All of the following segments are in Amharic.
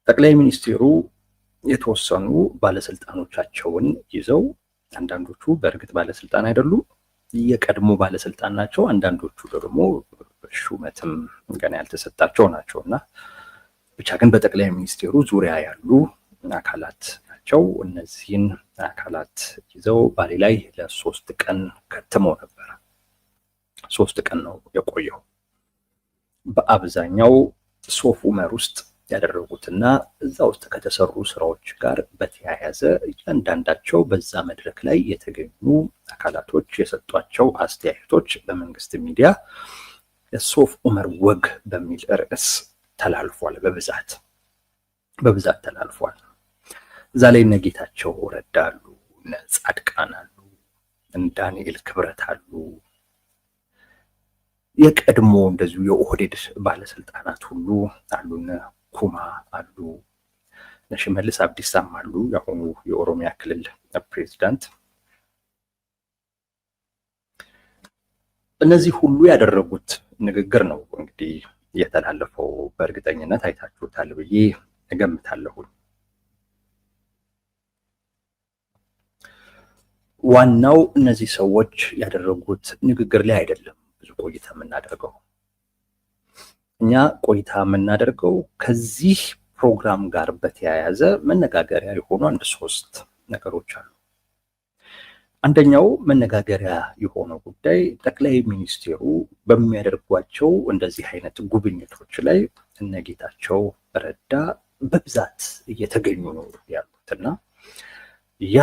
ጠቅላይ ሚኒስትሩ የተወሰኑ ባለስልጣኖቻቸውን ይዘው አንዳንዶቹ በእርግጥ ባለስልጣን አይደሉም፣ የቀድሞ ባለስልጣን ናቸው። አንዳንዶቹ ደግሞ ሹመትም ገና ያልተሰጣቸው ናቸውና ብቻ ግን በጠቅላይ ሚኒስትሩ ዙሪያ ያሉ አካላት ናቸው። እነዚህን አካላት ይዘው ባሌ ላይ ለ3 ቀን ከትመው ነበር። 3 ቀን ነው የቆየው። በአብዛኛው ሶፍ ዑመር ውስጥ ያደረጉትና እዛ ውስጥ ከተሰሩ ስራዎች ጋር በተያያዘ እያንዳንዳቸው በዛ መድረክ ላይ የተገኙ አካላቶች የሰጧቸው አስተያየቶች በመንግስት ሚዲያ የሶፍ ዑመር ወግ በሚል ርዕስ ተላልፏል። በብዛት ተላልፏል። እዛ ላይ እነ ጌታቸው ረዳ አሉ፣ እነ ጻድቃን አሉ፣ እነ ዳንኤል ክብረት አሉ፣ የቀድሞ እንደዚሁ የኦህዴድ ባለስልጣናት ሁሉ አሉ፣ እነ ኩማ አሉ፣ እነ ሽመልስ አብዲሳም አሉ፣ የአሁኑ የኦሮሚያ ክልል ፕሬዝዳንት። እነዚህ ሁሉ ያደረጉት ንግግር ነው እንግዲህ የተላለፈው። በእርግጠኝነት አይታችሁታል ብዬ እገምታለሁ። ዋናው እነዚህ ሰዎች ያደረጉት ንግግር ላይ አይደለም ብዙ ቆይታ የምናደርገው። እኛ ቆይታ የምናደርገው ከዚህ ፕሮግራም ጋር በተያያዘ መነጋገሪያ የሆኑ 3 ነገሮች አሉ። አንደኛው መነጋገሪያ የሆነው ጉዳይ ጠቅላይ ሚኒስትሩ በሚያደርጓቸው እንደዚህ አይነት ጉብኝቶች ላይ እነ ጌታቸው ረዳ በብዛት እየተገኙ ነው ያሉትና ያ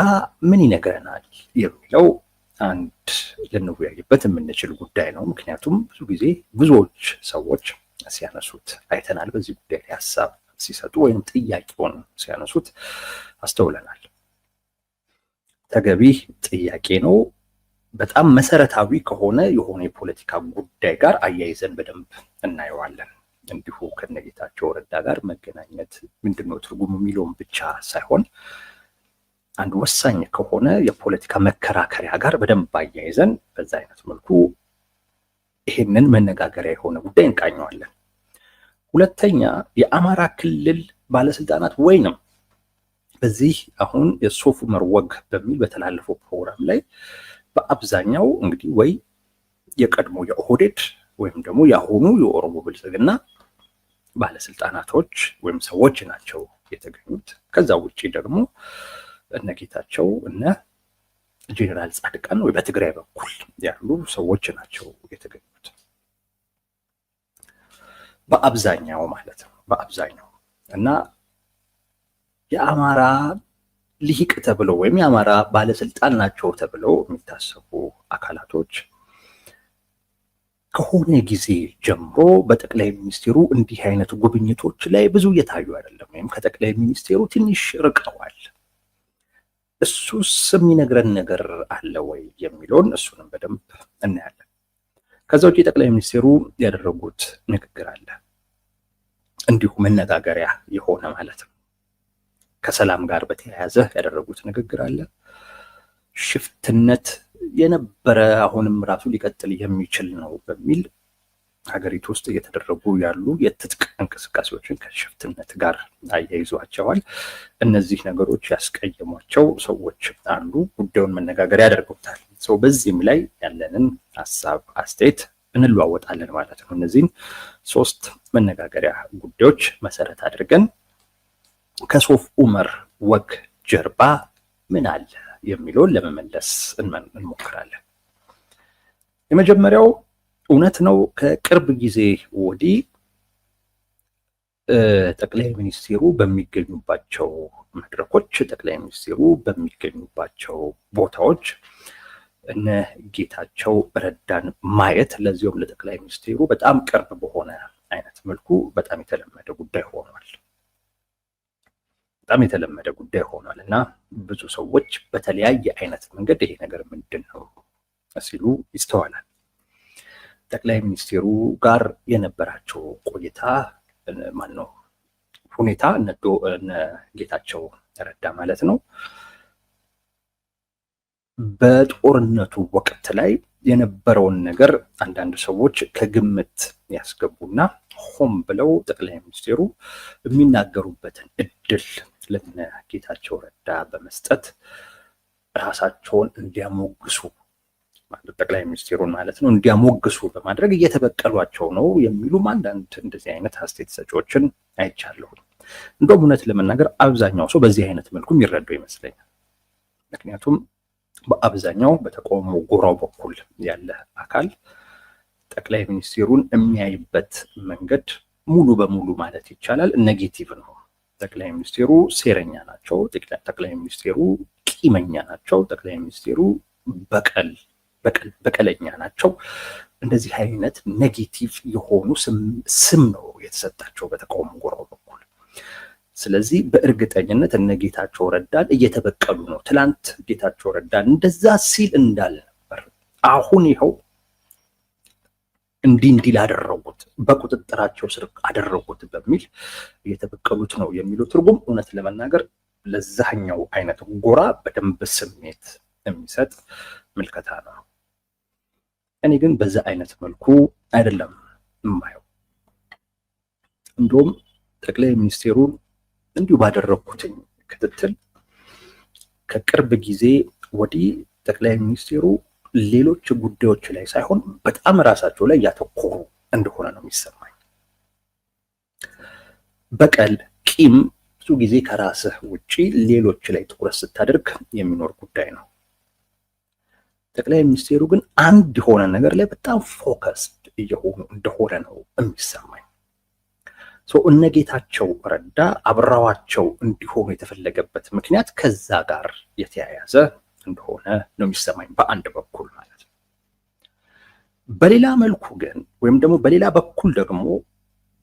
ምን ይነግረናል የሚለው አንድ ልንወያይበት የምንችል ጉዳይ ነው። ምክንያቱም ብዙ ጊዜ ብዙዎች ሰዎች ሲያነሱት አይተናል። በዚህ ጉዳይ ላይ ሀሳብ ሲሰጡ ወይም ጥያቄውን ሲያነሱት አስተውለናል። ተገቢ ጥያቄ ነው። በጣም መሰረታዊ ከሆነ የሆነ የፖለቲካ ጉዳይ ጋር አያይዘን በደንብ እናየዋለን። እንዲሁ ከነጌታቸው ረዳ ጋር መገናኘት ምንድነው ትርጉሙ የሚለውን ብቻ ሳይሆን አንድ ወሳኝ ከሆነ የፖለቲካ መከራከሪያ ጋር በደንብ አያይዘን በዛ አይነት መልኩ ይሄንን መነጋገሪያ የሆነ ጉዳይ እንቃኘዋለን። ሁለተኛ የአማራ ክልል ባለስልጣናት ወይንም በዚህ አሁን የሶፍ ዑመር ወግ በሚል በተላለፈው ፕሮግራም ላይ በአብዛኛው እንግዲህ ወይ የቀድሞ የኦህዴድ ወይም ደግሞ የአሁኑ የኦሮሞ ብልጽግና ባለስልጣናቶች ወይም ሰዎች ናቸው የተገኙት። ከዛ ውጪ ደግሞ እነ ጌታቸው እነ ጄኔራል ጻድቃን ወይ በትግራይ በኩል ያሉ ሰዎች ናቸው የተገኙት። በአብዛኛው ማለት ነው በአብዛኛው እና የአማራ ልሂቅ ተብለው ወይም የአማራ ባለስልጣን ናቸው ተብለው የሚታሰቡ አካላቶች ከሆነ ጊዜ ጀምሮ በጠቅላይ ሚኒስትሩ እንዲህ አይነት ጉብኝቶች ላይ ብዙ እየታዩ አይደለም፣ ወይም ከጠቅላይ ሚኒስትሩ ትንሽ ርቀዋል። እሱስ የሚነግረን ነገር አለ ወይ የሚለውን እሱንም በደንብ እናያለን። ከዛ ውጭ ጠቅላይ ሚኒስትሩ ያደረጉት ንግግር አለ፣ እንዲሁ መነጋገሪያ የሆነ ማለት ነው። ከሰላም ጋር በተያያዘ ያደረጉት ንግግር አለ። ሽፍትነት የነበረ አሁንም ራሱ ሊቀጥል የሚችል ነው በሚል ሀገሪቱ ውስጥ እየተደረጉ ያሉ የትጥቅ እንቅስቃሴዎችን ከሽፍትነት ጋር አያይዟቸዋል። እነዚህ ነገሮች ያስቀየሟቸው ሰዎች አሉ፣ ጉዳዩን መነጋገሪያ ያደርጉታል። ሰው በዚህም ላይ ያለንን ሀሳብ አስተያየት እንለዋወጣለን ማለት ነው። እነዚህን 3 መነጋገሪያ ጉዳዮች መሰረት አድርገን ከሶፍ ዑመር ወግ ጀርባ ምን አለ የሚለውን ለመመለስ እንሞክራለን። የመጀመሪያው እውነት ነው፣ ከቅርብ ጊዜ ወዲህ ጠቅላይ ሚኒስትሩ በሚገኙባቸው መድረኮች፣ ጠቅላይ ሚኒስትሩ በሚገኙባቸው ቦታዎች እነ ጌታቸው ረዳን ማየት ለዚሁም ለጠቅላይ ሚኒስትሩ በጣም ቅርብ በሆነ አይነት መልኩ በጣም የተለመደ ጉዳይ ሆኗል። በጣም የተለመደ ጉዳይ ሆኗል እና ብዙ ሰዎች በተለያየ አይነት መንገድ ይሄ ነገር ምንድን ነው ሲሉ ይስተዋላል። ጠቅላይ ሚኒስትሩ ጋር የነበራቸው ቆይታ ማነው ሁኔታ እነ ጌታቸው ረዳ ማለት ነው በጦርነቱ ወቅት ላይ የነበረውን ነገር አንዳንድ ሰዎች ከግምት ያስገቡና ሆም ብለው ጠቅላይ ሚኒስቴሩ የሚናገሩበትን እድል ለነ ጌታቸው ረዳ በመስጠት ራሳቸውን እንዲያሞግሱ ማለት ጠቅላይ ሚኒስቴሩን ማለት ነው እንዲያሞግሱ በማድረግ እየተበቀሏቸው ነው የሚሉም አንዳንድ እንደዚህ አይነት አስተያየት ሰጪዎችን አይቻለሁ። እንደውም እውነት ለመናገር አብዛኛው ሰው በዚህ አይነት መልኩ የሚረዳው ይመስለኛል። ምክንያቱም በአብዛኛው በተቃውሞ ጎራው በኩል ያለ አካል ጠቅላይ ሚኒስቴሩን የሚያይበት መንገድ ሙሉ በሙሉ ማለት ይቻላል ኔጌቲቭ ነው። ጠቅላይ ሚኒስቴሩ ሴረኛ ናቸው፣ ጠቅላይ ሚኒስቴሩ ቂመኛ ናቸው፣ ጠቅላይ ሚኒስቴሩ በቀለኛ ናቸው። እንደዚህ አይነት ኔጌቲቭ የሆኑ ስም ነው የተሰጣቸው በተቃውሞ ጎራው በኩል። ስለዚህ በእርግጠኝነት እነ ጌታቸው ረዳን እየተበቀሉ ነው። ትላንት ጌታቸው ረዳን እንደዛ ሲል እንዳልነበር አሁን ይኸው እንዲህ ላደረጉት በቁጥጥራቸው ስር አደረጉት በሚል እየተበቀሉት ነው የሚለው ትርጉም እውነት ለመናገር ለዛኛው አይነት ጎራ በደንብ ስሜት የሚሰጥ ምልከታ ነው። እኔ ግን በዛ አይነት መልኩ አይደለም የማየው። እንደውም ጠቅላይ ሚኒስቴሩ እንዲሁ ባደረኩትኝ ክትትል ከቅርብ ጊዜ ወዲህ ጠቅላይ ሚኒስቴሩ ሌሎች ጉዳዮች ላይ ሳይሆን በጣም ራሳቸው ላይ ያተኮሩ እንደሆነ ነው የሚሰማኝ። በቀል፣ ቂም ብዙ ጊዜ ከራስህ ውጪ ሌሎች ላይ ትኩረት ስታደርግ የሚኖር ጉዳይ ነው። ጠቅላይ ሚኒስቴሩ ግን አንድ የሆነ ነገር ላይ በጣም ፎከስድ እየሆኑ እንደሆነ ነው የሚሰማኝ። እነ ጌታቸው ረዳ አብረዋቸው እንዲሆኑ የተፈለገበት ምክንያት ከዛ ጋር የተያያዘ እንደሆነ ነው የሚሰማኝ በአንድ በኩል ማለት ነው። በሌላ መልኩ ግን ወይም ደግሞ በሌላ በኩል ደግሞ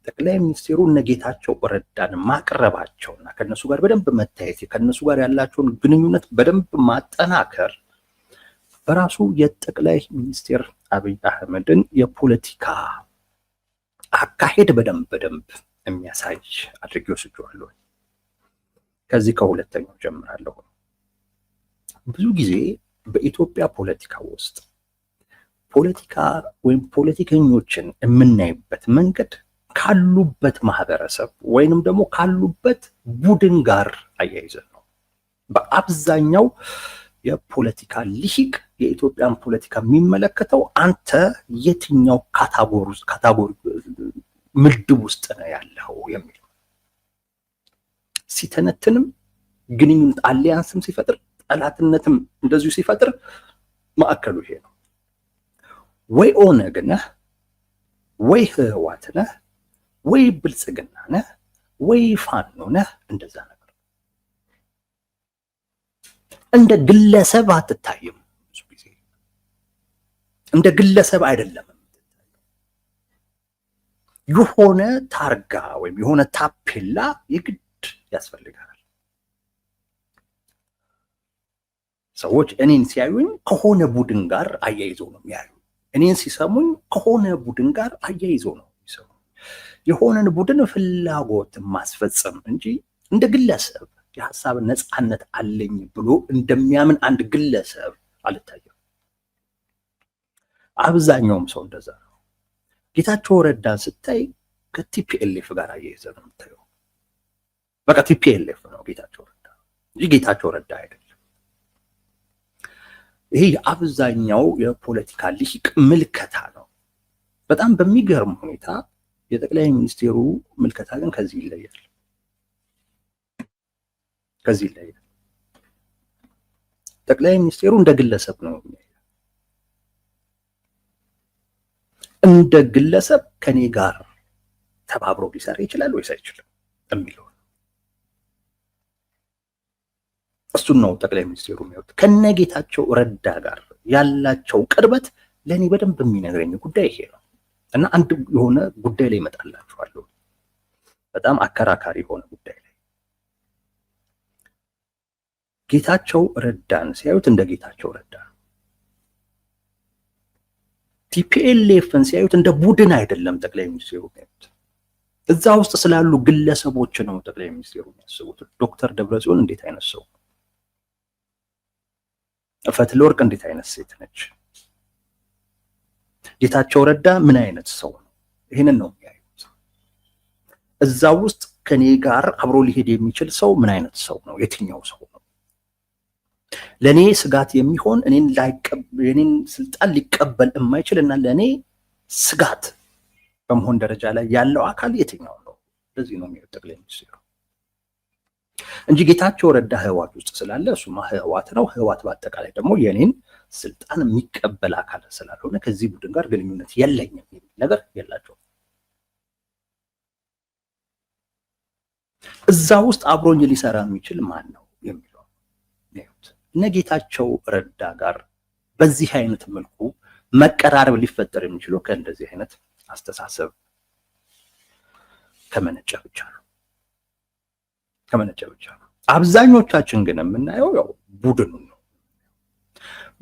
ጠቅላይ ሚኒስቴሩ እነ ጌታቸው ረዳን ማቅረባቸውና ከነሱ ጋር በደንብ መታየት ከነሱ ጋር ያላቸውን ግንኙነት በደንብ ማጠናከር በራሱ የጠቅላይ ሚኒስቴር አብይ አህመድን የፖለቲካ አካሄድ በደንብ የሚያሳይ አድርጌ ወስጄዋለሁ። ከዚህ ከሁለተኛው ጀምራለሁ። ብዙ ጊዜ በኢትዮጵያ ፖለቲካ ውስጥ ፖለቲካ ወይም ፖለቲከኞችን የምናይበት መንገድ ካሉበት ማህበረሰብ ወይንም ደግሞ ካሉበት ቡድን ጋር አያይዘን ነው። በአብዛኛው የፖለቲካ ልሂቅ የኢትዮጵያን ፖለቲካ የሚመለከተው አንተ የትኛው ካታጎሪ ምድብ ውስጥ ነው ያለው የሚል ሲተነትንም ግንኙነት አሊያንስም ሲፈጥር ጠላትነትም እንደዚሁ ሲፈጥር ማዕከሉ ይሄ ነው። ወይ ኦነግ ነህ፣ ወይ ህወሓት ነህ፣ ወይ ብልጽግና ነህ፣ ወይ ፋኖ ነህ። እንደዛ ነገር እንደ ግለሰብ አትታይም። ብዙ ጊዜ እንደ ግለሰብ አይደለም። የሆነ ታርጋ ወይም የሆነ ታፔላ የግድ ያስፈልጋል። ሰዎች እኔን ሲያዩኝ ከሆነ ቡድን ጋር አያይዘው ነው የሚያዩ። እኔን ሲሰሙኝ ከሆነ ቡድን ጋር አያይዘው ነው የሚሰሙ። የሆነን ቡድን ፍላጎት ማስፈጸም እንጂ እንደ ግለሰብ የሀሳብ ነፃነት አለኝ ብሎ እንደሚያምን አንድ ግለሰብ አልታየም። አብዛኛውም ሰው እንደዛ ነው። ጌታቸው ረዳን ስታይ ከቲፒኤልኤፍ ጋር አያይዘ ነው የምታየው። በቃ ቲፒኤልኤፍ ነው ጌታቸው ረዳ እንጂ ጌታቸው ረዳ አይደለም። ይሄ የአብዛኛው የፖለቲካ ልሂቅ ምልከታ ነው። በጣም በሚገርም ሁኔታ የጠቅላይ ሚኒስቴሩ ምልከታ ግን ከዚህ ይለያል። ጠቅላይ ሚኒስቴሩ እንደ ግለሰብ ነው የሚያየው። እንደ ግለሰብ ከኔ ጋር ተባብሮ ሊሰራ ይችላል ወይስ አይችልም የሚለው እሱን ነው ጠቅላይ ሚኒስቴሩ የሚያዩት። ከነጌታቸው ረዳ ጋር ያላቸው ቅርበት ለኔ በደንብ የሚነግረኝ ጉዳይ ይሄ ነው እና አንድ የሆነ ጉዳይ ላይ እመጣላችኋለሁ። በጣም አከራካሪ የሆነ ጉዳይ ላይ ጌታቸው ረዳን ሲያዩት እንደ ጌታቸው ረዳ፣ ቲፒኤልኤፍን ሲያዩት እንደ ቡድን አይደለም ጠቅላይ ሚኒስቴሩ የሚያዩት። እዛ ውስጥ ስላሉ ግለሰቦች ነው ጠቅላይ ሚኒስቴሩ የሚያስቡት። ዶክተር ደብረጽዮን እንዴት አይነት ሰው፣ ፈትለወርቅ እንዴት አይነት ሴት ነች፣ ጌታቸው ረዳ ምን አይነት ሰው ነው? ይሄንን ነው የሚያዩት። እዛ ውስጥ ከኔ ጋር አብሮ ሊሄድ የሚችል ሰው ምን አይነት ሰው ነው? የትኛው ሰው ነው ለኔ ስጋት የሚሆን የኔን ስልጣን ሊቀበል የማይችል እና ለኔ ስጋት በመሆን ደረጃ ላይ ያለው አካል የትኛው ነው? ለዚህ ነው የሚለው ጠቅላይ ሚኒስትሩ እንጂ ጌታቸው ረዳ ህወሓት ውስጥ ስላለ እሱማ ህወሓት ነው። ህወሓት በአጠቃላይ ደግሞ የኔን ስልጣን የሚቀበል አካል ስላልሆነ ከዚህ ቡድን ጋር ግንኙነት የለኝም የሚል ነገር የላቸውም። እዛ ውስጥ አብሮኝ ሊሰራ የሚችል ማን ነው የሚለው እነ ጌታቸው ረዳ ጋር በዚህ አይነት መልኩ መቀራረብ ሊፈጠር የሚችለው ከእንደዚህ አይነት አስተሳሰብ ከመነጨ ብቻ ነው። አብዛኞቻችን ግን የምናየው ያው ቡድኑን ነው።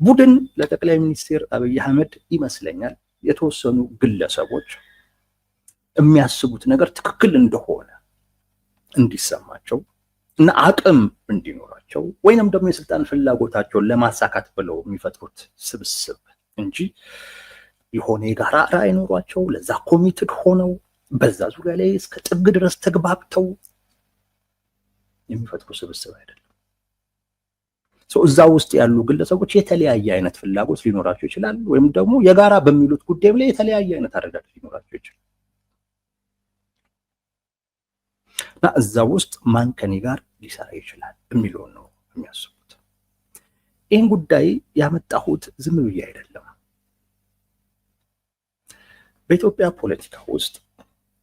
ቡድን ለጠቅላይ ሚኒስትር አብይ አህመድ ይመስለኛል የተወሰኑ ግለሰቦች የሚያስቡት ነገር ትክክል እንደሆነ እንዲሰማቸው እና አቅም እንዲኖራቸው ወይንም ደግሞ የስልጣን ፍላጎታቸውን ለማሳካት ብለው የሚፈጥሩት ስብስብ እንጂ የሆነ የጋራ ራዕይ ኖሯቸው ለዛ ኮሚትድ ሆነው በዛ ዙሪያ ላይ እስከ ጥግ ድረስ ተግባብተው የሚፈጥሩ ስብስብ አይደለም። እዛ ውስጥ ያሉ ግለሰቦች የተለያየ አይነት ፍላጎት ሊኖራቸው ይችላል፣ ወይም ደግሞ የጋራ በሚሉት ጉዳይ ላይ የተለያየ አይነት አረዳድ ሊኖራቸው ይችላል እና እዛ ውስጥ ማን ከኔ ጋር ሊሰራ ይችላል የሚለውን ነው የሚያስቡት። ይህን ጉዳይ ያመጣሁት ዝም ብዬ አይደለም። በኢትዮጵያ ፖለቲካ ውስጥ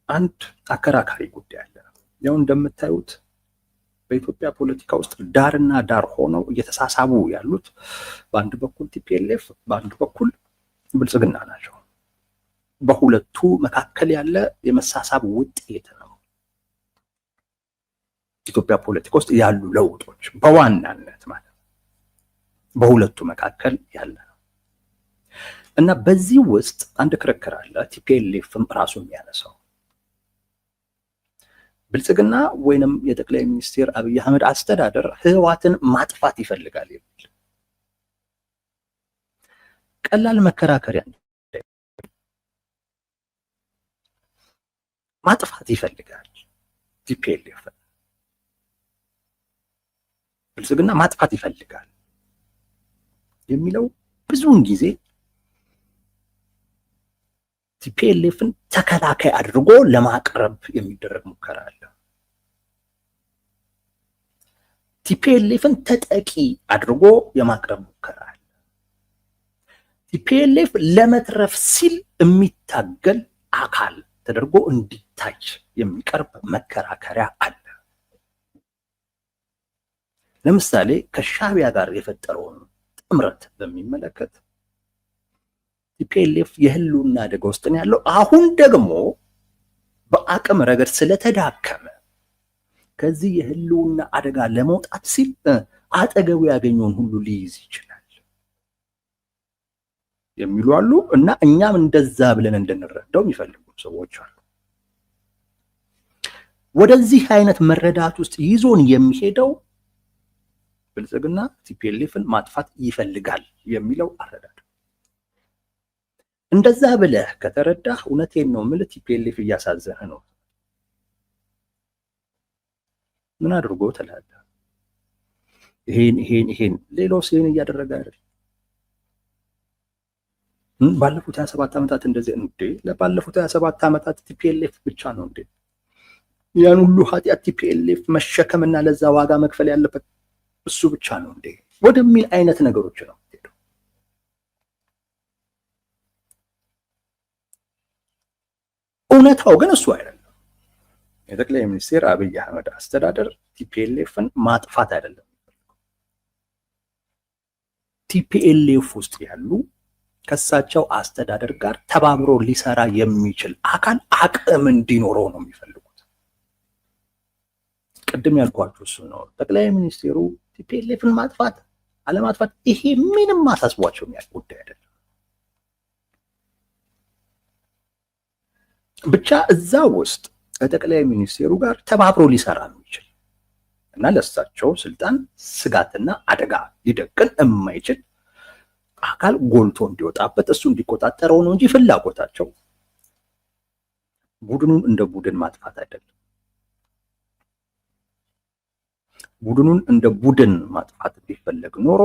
አንድ አከራካሪ ጉዳይ አለ። ያው እንደምታዩት በኢትዮጵያ ፖለቲካ ውስጥ ዳርና ዳር ሆነው እየተሳሳቡ ያሉት በአንድ በኩል ቲፒኤልኤፍ በአንድ በኩል ብልጽግና ናቸው። በሁለቱ መካከል ያለ የመሳሳብ ውጤት ነው ኢትዮጵያ ፖለቲካ ውስጥ ያሉ ለውጦች በዋናነት ማለት በሁለቱ መካከል ያለ ነው እና በዚህ ውስጥ አንድ ክርክር አለ። ቲፒኤልኤፍም ራሱ የሚያነሳው ብልጽግና ወይንም የጠቅላይ ሚኒስትር አብይ አህመድ አስተዳደር ህወሓትን ማጥፋት ይፈልጋል የሚል ቀላል መከራከሪያ ማጥፋት ይፈልጋል ቲፒኤልኤፍ ብልጽግና ማጥፋት ይፈልጋል የሚለው ብዙውን ጊዜ ቲፒኤልኤፍን ተከላካይ አድርጎ ለማቅረብ የሚደረግ ሙከራ አለ። ቲፒኤልኤፍን ተጠቂ አድርጎ የማቅረብ ሙከራ አለ። ቲፒኤልኤፍ ለመትረፍ ሲል የሚታገል አካል ተደርጎ እንዲታይ የሚቀርብ መከራከሪያ አለ። ለምሳሌ ከሻዕቢያ ጋር የፈጠረውን ጥምረት በሚመለከት ቲፒኤልኤፍ የህልውና አደጋ ውስጥ ነው ያለው። አሁን ደግሞ በአቅም ረገድ ስለተዳከመ ከዚህ የህልውና አደጋ ለመውጣት ሲል አጠገቡ ያገኘውን ሁሉ ሊይዝ ይችላል የሚሉ አሉ እና እኛም እንደዛ ብለን እንድንረዳው የሚፈልጉ ሰዎች አሉ። ወደዚህ አይነት መረዳት ውስጥ ይዞን የሚሄደው ብልጽግና ቲፒኤልኤፍን ማጥፋት ይፈልጋል የሚለው አረዳድ። እንደዛ ብለህ ከተረዳህ እውነቴን ነው የምልህ ቲፒኤልኤፍ እያሳዘነ ነው። ምን አድርጎ ትላለህ? ይሄን ሌላው ሲሆን እያደረገ አይደል? ባለፉት 27 ዓመታት እንደዚህ እንዴ? ለባለፉት 27 ዓመታት ቲፒኤልኤፍ ብቻ ነው እንዴ ያን ሁሉ ኃጢአት ቲፒኤልኤፍ መሸከምና ለዛ ዋጋ መክፈል ያለበት እሱ ብቻ ነው እንዴ ወደሚል አይነት ነገሮች ነው ሄደው። እውነታው ግን እሱ አይደለም። የጠቅላይ ሚኒስትር አብይ አህመድ አስተዳደር ቲፒኤልኤፍን ማጥፋት አይደለም። ቲፒኤልኤፍ ውስጥ ያሉ ከሳቸው አስተዳደር ጋር ተባብሮ ሊሰራ የሚችል አካል አቅም እንዲኖረው ነው የሚፈልጉት። ቅድም ያልኳችሁ እሱ ነው። ጠቅላይ ሚኒስትሩ ቲፒኤልኤፍን ማጥፋት አለማጥፋት ይሄ ምንም ማሳስቧቸው የሚያል ጉዳይ አይደለም። ብቻ እዛ ውስጥ ከጠቅላይ ሚኒስትሩ ጋር ተባብሮ ሊሰራ የሚችል እና ለእሳቸው ስልጣን ስጋትና አደጋ ሊደቅን የማይችል አካል ጎልቶ እንዲወጣበት እሱ እንዲቆጣጠረው ነው እንጂ ፍላጎታቸው ቡድኑን እንደ ቡድን ማጥፋት አይደለም። ቡድኑን እንደ ቡድን ማጥፋት ቢፈለግ ኖሮ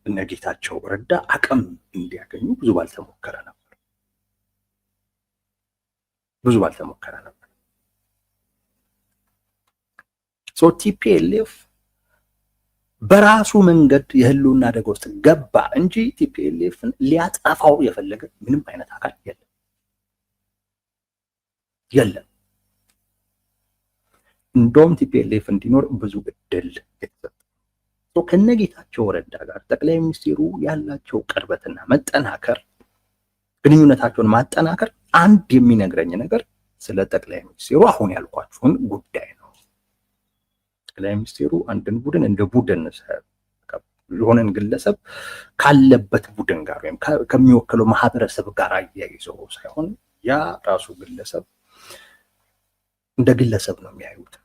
እነ ጌታቸው ረዳ አቅም እንዲያገኙ ብዙ ባልተሞከረ ነበር። ቲፒኤልኤፍ በራሱ መንገድ የህልውና አደጋ ውስጥ ገባ እንጂ ቲፒኤልኤፍን ሊያጠፋው የፈለገ ምንም አይነት አካል የለም። እንደውም ቲፒኤልኤፍ እንዲኖር ብዙ እድል የተሰጠው ከነጌታቸው ረዳ ጋር ጠቅላይ ሚኒስትሩ ያላቸው ቅርበትና መጠናከር፣ ግንኙነታቸውን ማጠናከር አንድ የሚነግረኝ ነገር ስለ ጠቅላይ ሚኒስትሩ አሁን ያልኳችሁን ጉዳይ ነው። ጠቅላይ ሚኒስትሩ አንድን ቡድን እንደ ቡድን የሆነን ግለሰብ ካለበት ቡድን ጋር ወይም ከሚወክለው ማህበረሰብ ጋር አያይዘው ሳይሆን ያ ራሱ ግለሰብ እንደ ግለሰብ ነው የሚያዩት።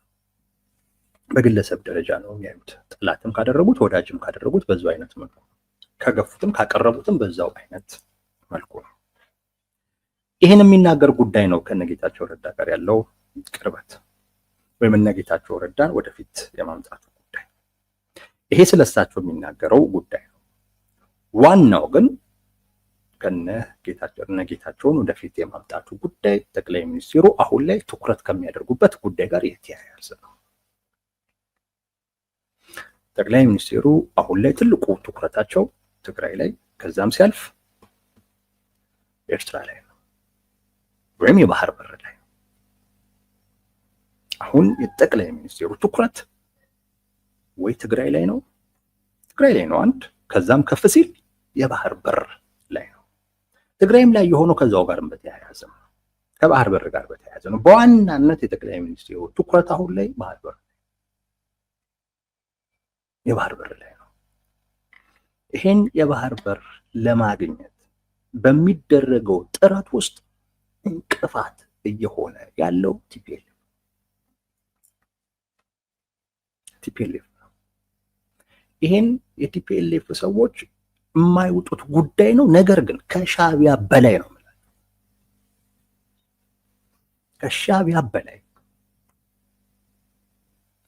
በግለሰብ ደረጃ ነው የሚያዩት። ጠላትም ካደረጉት ወዳጅም ካደረጉት በዛው አይነት መልኩ፣ ከገፉትም ካቀረቡትም በዛው አይነት መልኩ ነው። ይህን የሚናገር ጉዳይ ነው ከነጌታቸው ረዳ ጋር ያለው ቅርበት ወይም እነጌታቸው ረዳን ወደፊት የማምጣቱ ጉዳይ። ይሄ ስለሳቸው የሚናገረው ጉዳይ ነው። ዋናው ግን ከነጌታቸውን ወደፊት የማምጣቱ ጉዳይ ጠቅላይ ሚኒስትሩ አሁን ላይ ትኩረት ከሚያደርጉበት ጉዳይ ጋር የተያያዘ ነው። ጠቅላይ ሚኒስትሩ አሁን ላይ ትልቁ ትኩረታቸው ትግራይ ላይ ከዛም ሲያልፍ ኤርትራ ላይ ነው ወይም የባህር በር ላይ ነው። አሁን የጠቅላይ ሚኒስትሩ ትኩረት ወይ ትግራይ ላይ ነው አንድ፣ ከዛም ከፍ ሲል የባህር በር ላይ ነው። ትግራይም ላይ የሆነው ከዛው ጋርም በተያያዘ ነው፣ ከባህር በር ጋር በተያያዘ ነው። በዋናነት የጠቅላይ ሚኒስትሩ ትኩረት አሁን ላይ የባህር በር ላይ ነው። ይሄን የባህር በር ለማግኘት በሚደረገው ጥረት ውስጥ እንቅፋት እየሆነ ያለው ቲፒኤልኤፍ ነው። ይሄን የቲፒኤልኤፍ ሰዎች የማይወጡት ጉዳይ ነው። ነገር ግን ከሻዕቢያ በላይ ነው። ከሻዕቢያ በላይ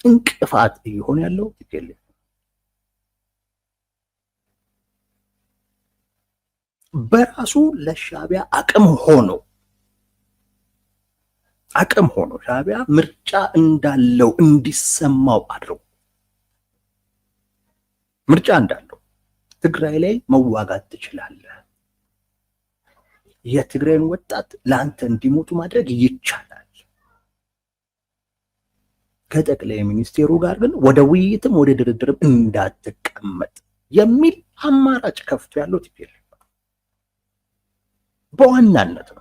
እንቅፋት እየሆነ ያለው ቲፒኤልኤፍ በራሱ ለሻዕቢያ አቅም ሆኖ ሻዕቢያ ምርጫ እንዳለው እንዲሰማው አድርጎ ምርጫ እንዳለው ትግራይ ላይ መዋጋት ትችላለህ፣ የትግራይን ወጣት ለአንተ እንዲሞቱ ማድረግ ይቻላል። ከጠቅላይ ሚኒስትሩ ጋር ግን ወደ ውይይትም ወደ ድርድርም እንዳትቀመጥ የሚል አማራጭ ከፍቶ ያለው ቲፒኤልኤፍ በዋናነት ነው።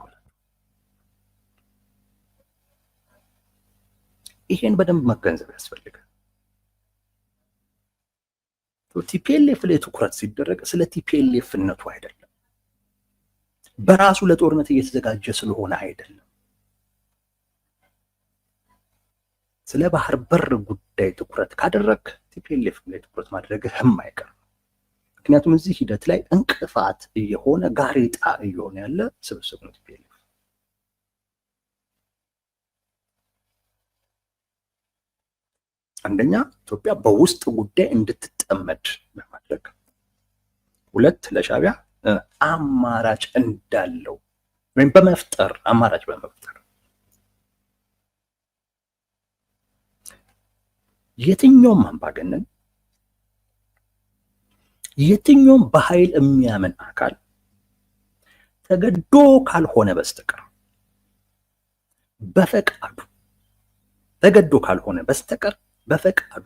ይሄን በደንብ መገንዘብ ያስፈልጋል። ቲፒኤልኤፍ ላይ ትኩረት ሲደረግ ስለ ቲፒኤልኤፍነቱ አይደለም፣ በራሱ ለጦርነት እየተዘጋጀ ስለሆነ አይደለም። ስለ ባህር በር ጉዳይ ትኩረት ካደረግ ቲፒኤልኤፍ ላይ ትኩረት ማድረግህ የማይቀር፣ ምክንያቱም እዚህ ሂደት ላይ እንቅፋት እየሆነ ጋሬጣ እየሆነ ያለ ስብስብ ነው ቲፒኤልኤፍ። አንደኛ ኢትዮጵያ በውስጥ ጉዳይ እንድትጠመድ በማድረግ፣ ሁለት ለሻዕቢያ አማራጭ እንዳለው ወይም አማራጭ በመፍጠር የትኛውም አምባገነን የትኛውም በኃይል የሚያምን አካል ተገዶ ካልሆነ በስተቀር በፈቃዱ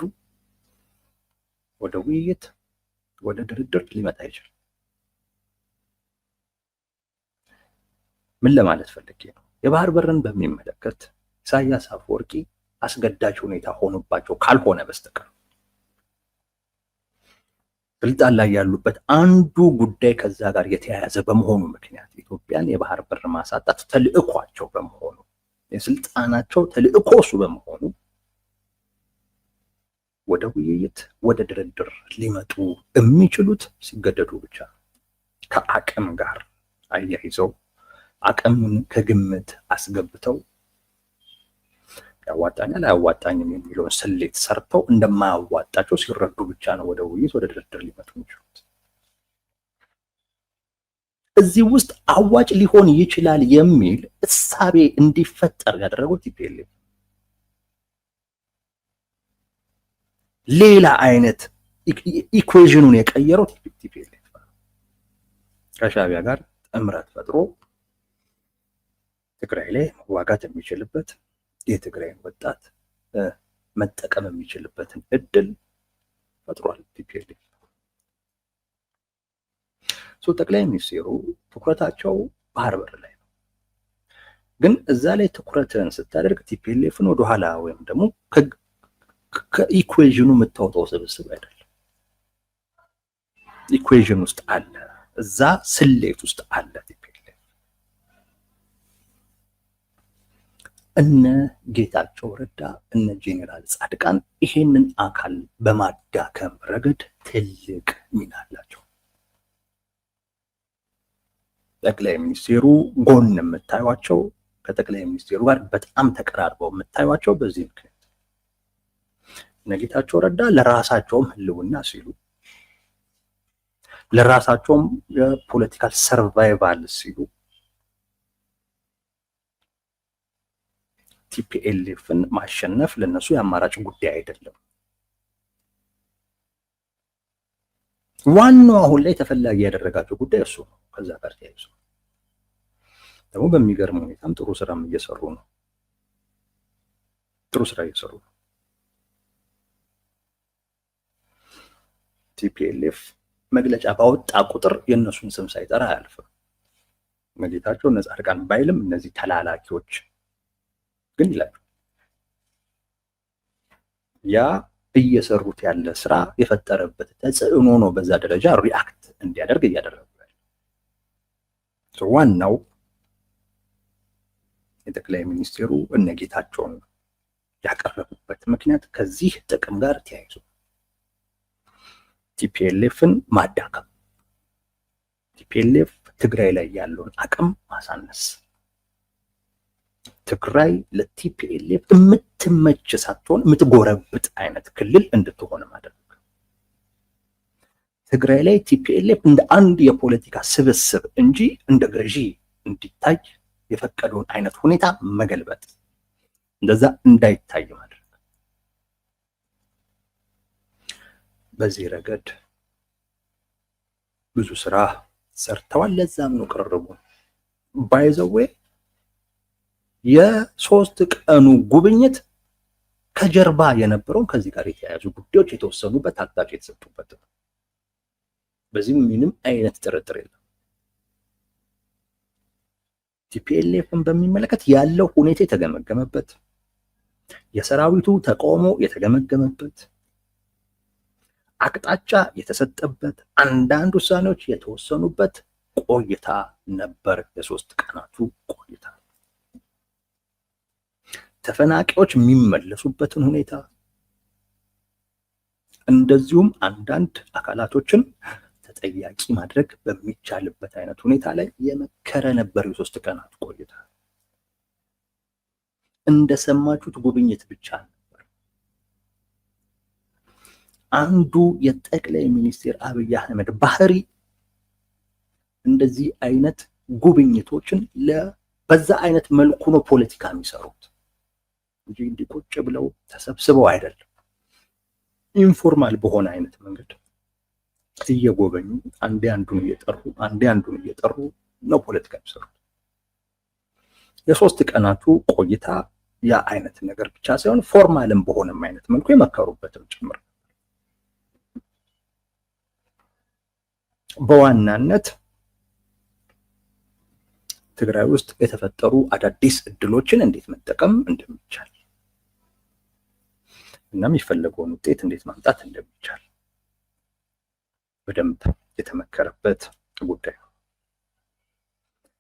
ወደ ውይይት ወደ ድርድር ሊመጣ ይችላል። ምን ለማለት ፈልጌ ነው? የባህር በርን በሚመለከት ኢሳያስ አፈወርቂ አስገዳጅ ሁኔታ ሆኖባቸው ካልሆነ በስተቀር ስልጣን ላይ ያሉበት አንዱ ጉዳይ ከዛ ጋር የተያያዘ በመሆኑ ምክንያት ኢትዮጵያን የባህር በር ማሳጣት ተልዕኳቸው በመሆኑ የስልጣናቸው ተልዕኮ እሱ በመሆኑ ወደ ውይይት ወደ ድርድር ሊመጡ የሚችሉት ሲገደዱ ብቻ ከአቅም ጋር አያይዘው አቅምን ከግምት አስገብተው ያዋጣኛል አያዋጣኝም የሚለውን ስሌት ሰርተው እንደማያዋጣቸው ሲረዱ ብቻ ነው ወደ ውይይት ወደ ድርድር ሊመጡ የሚችሉት። እዚህ ውስጥ አዋጭ ሊሆን ይችላል የሚል እሳቤ እንዲፈጠር ያደረገው ቲፒኤልኤፍ ሌላ አይነት ኢኩዌዥኑን የቀየረው ቲፒኤልኤፍ ከሻዕቢያ ጋር ጥምረት ፈጥሮ ትግራይ ላይ መዋጋት የሚችልበት የትግራይን ወጣት መጠቀም የሚችልበትን እድል ፈጥሯል ቲፒኤልኤፍ። ጠቅላይ ሚኒስትሩ ትኩረታቸው ባህር በር ላይ ነው። ግን እዛ ላይ ትኩረትን ስታደርግ ቲፒኤልኤፍን ወደኋላ ወይም ደግሞ ከኢኩዌዥኑ የምታወጣው ስብስብ አይደለም። ኢኩዌዥን ውስጥ አለ፣ እዛ ስሌት ውስጥ አለ ቲፒኤልኤፍ። እነ ጌታቸው ረዳ እነ ጄኔራል ጻድቃን ይሄንን አካል በማዳከም ረገድ ትልቅ ሚና አላቸው። ጠቅላይ ሚኒስትሩ ጎን የምታዩቸው ከጠቅላይ ሚኒስትሩ ጋር በጣም ተቀራርበው የምታዩቸው በዚህ ምክንያት እነ ጌታቸው ረዳ ለራሳቸውም ህልውና ሲሉ ለራሳቸውም የፖለቲካል ሰርቫይቫል ሲሉ ቲፒኤልኤፍን ማሸነፍ ለነሱ የአማራጭ ጉዳይ አይደለም። ዋናው አሁን ላይ ተፈላጊ ያደረጋቸው ጉዳይ እሱ ነው። ከዛ ጋር ተያይዞ ደግሞ በሚገርም ሁኔታም ጥሩ ስራም እየሰሩ ነው። ጥሩ ስራ እየሰሩ ነው። ቲፒኤልኤፍ መግለጫ ባወጣ ቁጥር የእነሱን ስም ሳይጠራ አያልፍም። መጌታቸው እነ ጻድቃን ባይልም እነዚህ ተላላኪዎች ግን ይላሉ። ያ እየሰሩት ያለ ስራ የፈጠረበት ተጽዕኖ ነው በዛ ደረጃ ሪአክት እንዲያደርግ እያደረጉ ያለ። ዋናው የጠቅላይ ሚኒስትሩ እነ ጌታቸውን ያቀረቡበት ምክንያት ከዚህ ጥቅም ጋር ተያይዞ ቲፒኤልኤፍን ማዳከም፣ ቲፒኤልኤፍ ትግራይ ላይ ያለውን አቅም ማሳነስ፣ ትግራይ ለቲፒኤልኤፍ የምትመች ሳትሆን የምትጎረብጥ አይነት ክልል እንድትሆን ማድረግ፣ ትግራይ ላይ ቲፒኤልኤፍ እንደ አንድ የፖለቲካ ስብስብ እንጂ እንደ ገዢ እንዲታይ የፈቀደውን አይነት ሁኔታ መገልበጥ፣ እንደዛ እንዳይታይ ማድረግ። በዚህ ረገድ ብዙ ስራ ሰርተዋል። ለዛም ነው ቅርርቡ ባይዘዌ የሶስት ቀኑ ጉብኝት ከጀርባ የነበረውን ከዚህ ጋር የተያያዙ ጉዳዮች የተወሰኑበት አቅጣጫ የተሰጡበት ነው። በዚህም ምንም አይነት ጥርጥር የለም። ቲፒኤልኤፍን በሚመለከት ያለው ሁኔታ የተገመገመበት፣ የሰራዊቱ ተቃውሞ የተገመገመበት፣ አቅጣጫ የተሰጠበት፣ አንዳንድ ውሳኔዎች የተወሰኑበት ቆይታ ነበር። የሶስት ቀናቱ ቆይታ ተፈናቃዮች የሚመለሱበትን ሁኔታ እንደዚሁም አንዳንድ አካላቶችን ተጠያቂ ማድረግ በሚቻልበት አይነት ሁኔታ ላይ የመከረ ነበር። የሶስት ቀናት ቆይታ እንደሰማችሁት ጉብኝት ብቻ ነበር። አንዱ የጠቅላይ ሚኒስትር አብይ አህመድ ባህሪ እንደዚህ አይነት ጉብኝቶችን በዛ አይነት መልኩ ነው ፖለቲካ የሚሰሩት እንጂ እንዲቆጭ ብለው ተሰብስበው አይደለም። ኢንፎርማል በሆነ አይነት መንገድ እየጎበኙ አንዴ አንዱን እየጠሩ ነው ፖለቲካ የሚሰሩት። የሶስት ቀናቱ ቆይታ ያ አይነት ነገር ብቻ ሳይሆን ፎርማልም በሆነም አይነት መልኩ የመከሩበትም ጭምር። በዋናነት ትግራይ ውስጥ የተፈጠሩ አዳዲስ እድሎችን እንዴት መጠቀም እንደሚቻል እና የሚፈለገውን ውጤት እንዴት ማምጣት እንደሚቻል በደንብ የተመከረበት ጉዳይ ነው።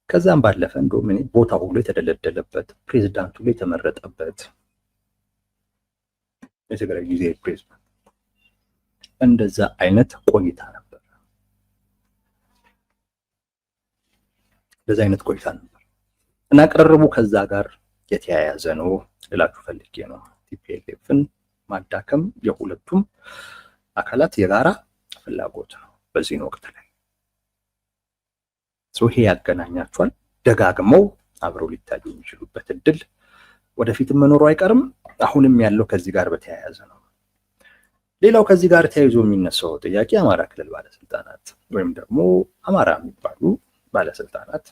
ከዛም ባለፈ እንደውም ቦታ ሁሉ የተደለደለበት፣ ፕሬዝዳንቱ ላይ የተመረጠበት የትግራይ ጊዜያዊ ፕሬዝዳንት እንደዛ አይነት ቆይታ ነበር። እንደዛ አይነት ቆይታ ነበር እና ቅርርቡ ከዛ ጋር የተያያዘ ነው ልላችሁ ፈልጌ ነው። ቲፒኤልኤፍን ማዳከም የሁለቱም አካላት የጋራ ፍላጎት ነው በዚህ ወቅት ላይ። ይሄ ያገናኛቸዋል። ደጋግመው አብረው ሊታዩ የሚችሉበት እድል ወደፊትም መኖሩ አይቀርም። አሁንም ያለው ከዚህ ጋር በተያያዘ ነው። ሌላው ከዚህ ጋር ተያይዞ የሚነሳው ጥያቄ አማራ ክልል ባለስልጣናት ወይም ደግሞ አማራ የሚባሉ ባለስልጣናት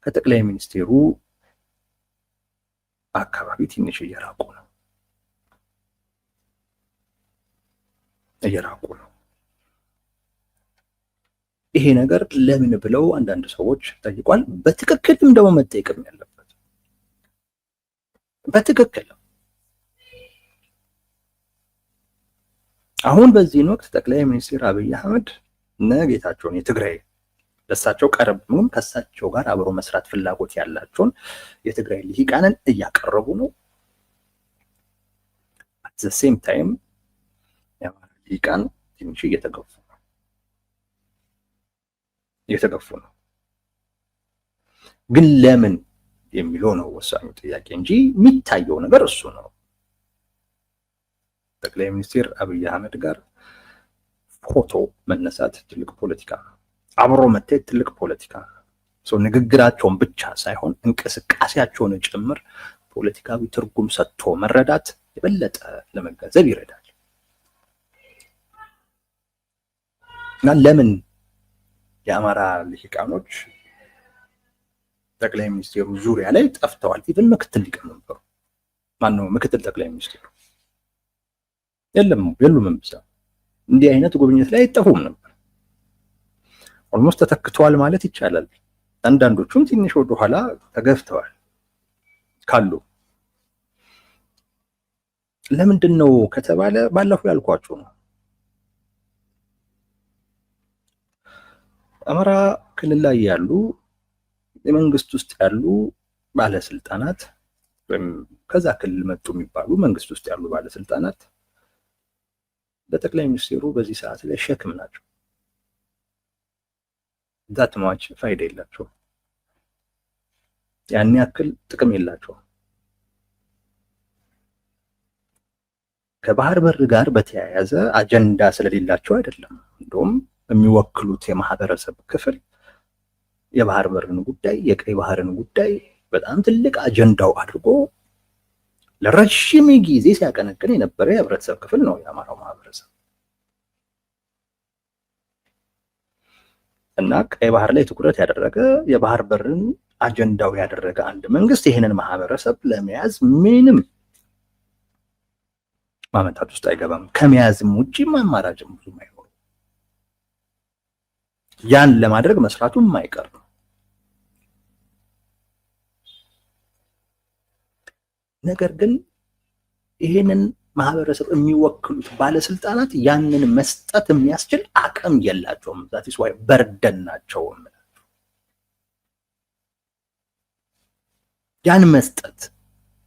ከጠቅላይ ሚኒስቴሩ አካባቢ ትንሽ እየራቁ ነው። ይሄ ነገር ለምን ብለው አንዳንድ ሰዎች ጠይቋል። በትክክልም ደግሞ መጠየቅም ያለበት በትክክል አሁን በዚህ ወቅት ጠቅላይ ሚኒስትር አብይ አህመድ ጌታቸውን የትግራይ ለሳቸው ቀረብ ብሎም ከሳቸው ጋር አብሮ መስራት ፍላጎት ያላቸውን የትግራይ ልሂቃንን እያቀረቡ ነው። at the same time የአማራ ልሂቃን ትንሽ እየተገፉ ነው። ግን ለምን የሚለው ነው ወሳኙ ጥያቄ እንጂ የሚታየው ነገር እሱ ነው። ጠቅላይ ሚኒስትር አብይ አህመድ ጋር ፎቶ መነሳት ትልቅ ፖለቲካ ነው። አብሮ መታየት ትልቅ ፖለቲካ ነው። ንግግራቸውን ብቻ ሳይሆን እንቅስቃሴያቸውን ጭምር ፖለቲካዊ ትርጉም ሰጥቶ መረዳት የበለጠ ለመገንዘብ ይረዳል። እና ለምን የአማራ ልሂቃኖች ጠቅላይ ሚኒስትሩ ዙሪያ ላይ ጠፍተዋል? ኢቭን ምክትል ሊቀመንበሩ ማነው? ምክትል ጠቅላይ ሚኒስትሩ የሉም። እንዲህ አይነት ጉብኝት ላይ አይጠፉም ነበር። ኦልሞስት ተተክተዋል ማለት ይቻላል። አንዳንዶቹም ትንሽ ወደ ኋላ ተገፍተዋል ካሉ። ለምንድን ነው ከተባለ ባለፈው ያልኳችሁ ነው። አማራ ክልል ላይ ያሉ የመንግስት ውስጥ ያሉ ባለስልጣናት ወይም ከዛ ክልል መጡ የሚባሉ መንግስት ውስጥ ያሉ ባለስልጣናት በጠቅላይ ሚኒስትሩ በዚህ ሰዓት ላይ ሸክም ናቸው። ዛትማች ፋይዳ የላቸው፣ ያን ያክል ጥቅም የላቸው። ከባህር በር ጋር በተያያዘ አጀንዳ ስለሌላቸው አይደለም። እንደውም የሚወክሉት የማህበረሰብ ክፍል የባህር በርን ጉዳይ፣ የቀይ ባህርን ጉዳይ በጣም ትልቅ አጀንዳው አድርጎ ለረጅም ጊዜ ሲያቀነቅን የነበረ የህብረተሰብ ክፍል ነው የአማራው ማህበረሰብ። እና ቀይ ባህር ላይ ትኩረት ያደረገ የባህር በርን አጀንዳው ያደረገ አንድ መንግስት ይሄንን ማህበረሰብ ለመያዝ ምንም ማመንታት ውስጥ አይገባም። ከመያዝም ውጪ አማራጭም ብዙም አይኖርም። ያን ለማድረግ መስራቱ የማይቀር ነው። ነገር ግን ይሄንን ማህበረሰብ የሚወክሉት ባለስልጣናት ያንን መስጠት የሚያስችል አቅም የላቸውም። ዛትስ ዋይ በርደን ናቸው። ያን መስጠት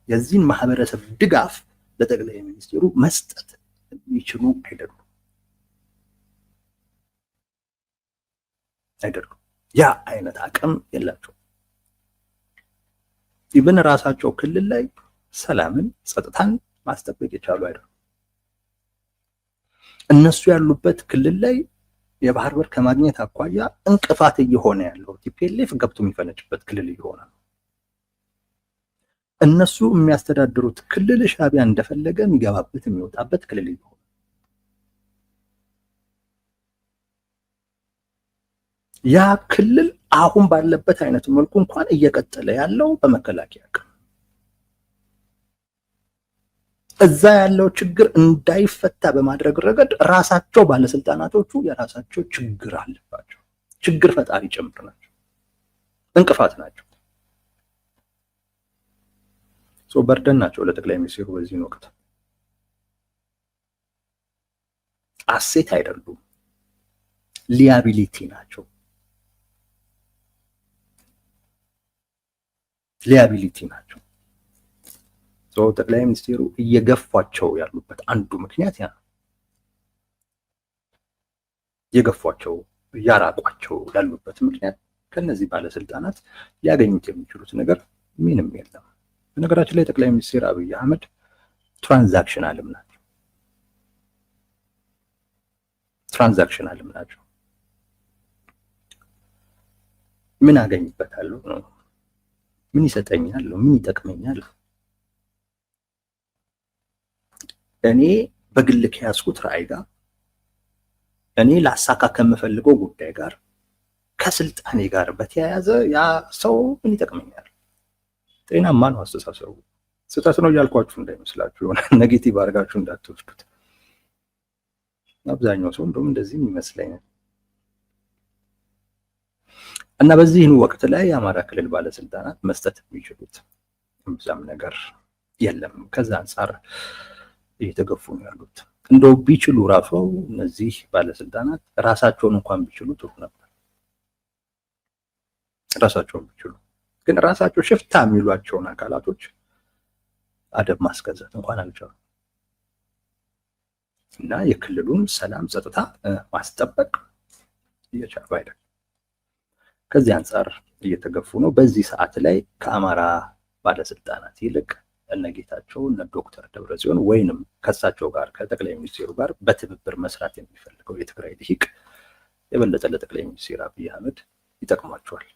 የዚህን ማህበረሰብ ድጋፍ ለጠቅላይ ሚኒስትሩ መስጠት የሚችሉ አይደሉም። ያ አይነት አቅም የላቸውም። ኢብን ራሳቸው ክልል ላይ ሰላምን፣ ጸጥታን ማስጠበቅ የቻሉ አይደሉም። እነሱ ያሉበት ክልል ላይ የባህር በር ከማግኘት አኳያ እንቅፋት እየሆነ ያለው ቲፒኤልኤፍ ገብቶ የሚፈነጭበት ክልል እየሆነ ነው። እነሱ የሚያስተዳድሩት ክልል ሻዕቢያ እንደፈለገ የሚገባበት የሚወጣበት ክልል እየሆነ ያ ክልል አሁን ባለበት አይነት መልኩ እንኳን እየቀጠለ ያለው በመከላከያ አቅም እዛ ያለው ችግር እንዳይፈታ በማድረግ ረገድ ራሳቸው ባለስልጣናቶቹ የራሳቸው ችግር አለባቸው። ችግር ፈጣሪ ጭምር ናቸው፣ እንቅፋት ናቸው። በርደን ናቸው ለጠቅላይ ሚኒስትሩ በዚህ ወቅት። አሴት አይደሉም፣ ሊያቢሊቲ ናቸው። ሊያቢሊቲ ናቸው። ጠቅላይ ሚኒስትሩ እየገፏቸው ያሉበት አንዱ ምክንያት ያ ነው። እየገፏቸው እያራቋቸው ያሉበት ምክንያት ከነዚህ ባለስልጣናት ሊያገኙት የሚችሉት ነገር ምንም የለም። በነገራችን ላይ ጠቅላይ ሚኒስትር አብይ አህመድ ትራንዛክሽናልም ናቸው። ትራንዛክሽናልም ናቸው። ምን አገኝበታለሁ ነው? ምን ይሰጠኛል? ምን ይጠቅመኛል? እኔ በግል ከያዝኩት ራዕይ ጋር እኔ ላሳካ ከምፈልገው ጉዳይ ጋር ከስልጣኔ ጋር በተያያዘ ያ ሰው ምን ይጠቅመኛል? ጤናማ ነው አስተሳሰቡ። ስህተት ነው እያልኳችሁ እንዳይመስላችሁ፣ የሆነ ኔጌቲቭ አድርጋችሁ እንዳትወስዱት። አብዛኛው ሰው እንደውም እንደዚህ ይመስለኛል። እና በዚህ ወቅት ላይ የአማራ ክልል ባለስልጣናት መስጠት የሚችሉት እምብዛም ነገር የለም። ከዛ አንጻር እየተገፉ ነው ያሉት። እንደው ቢችሉ ራሱ እነዚህ ባለስልጣናት ራሳቸውን እንኳን ቢችሉ ጥሩ ነበር። ራሳቸውን ቢችሉ ግን ራሳቸው ሽፍታ የሚሏቸውን አካላቶች አደብ ማስገዛት እንኳን አልቻሉም። እና የክልሉን ሰላም ጸጥታ ማስጠበቅ እየቻሉ አይደለም። ከዚህ አንጻር እየተገፉ ነው። በዚህ ሰዓት ላይ ከአማራ ባለስልጣናት ይልቅ እነ ጌታቸው እነ ዶክተር ደብረጽዮን ወይንም ከሳቸው ጋር ከጠቅላይ ሚኒስትሩ ጋር በትብብር መስራት የሚፈልገው የትግራይ ልሂቅ የበለጠ ለጠቅላይ ሚኒስትር አብይ አህመድ ይጠቅማቸዋል።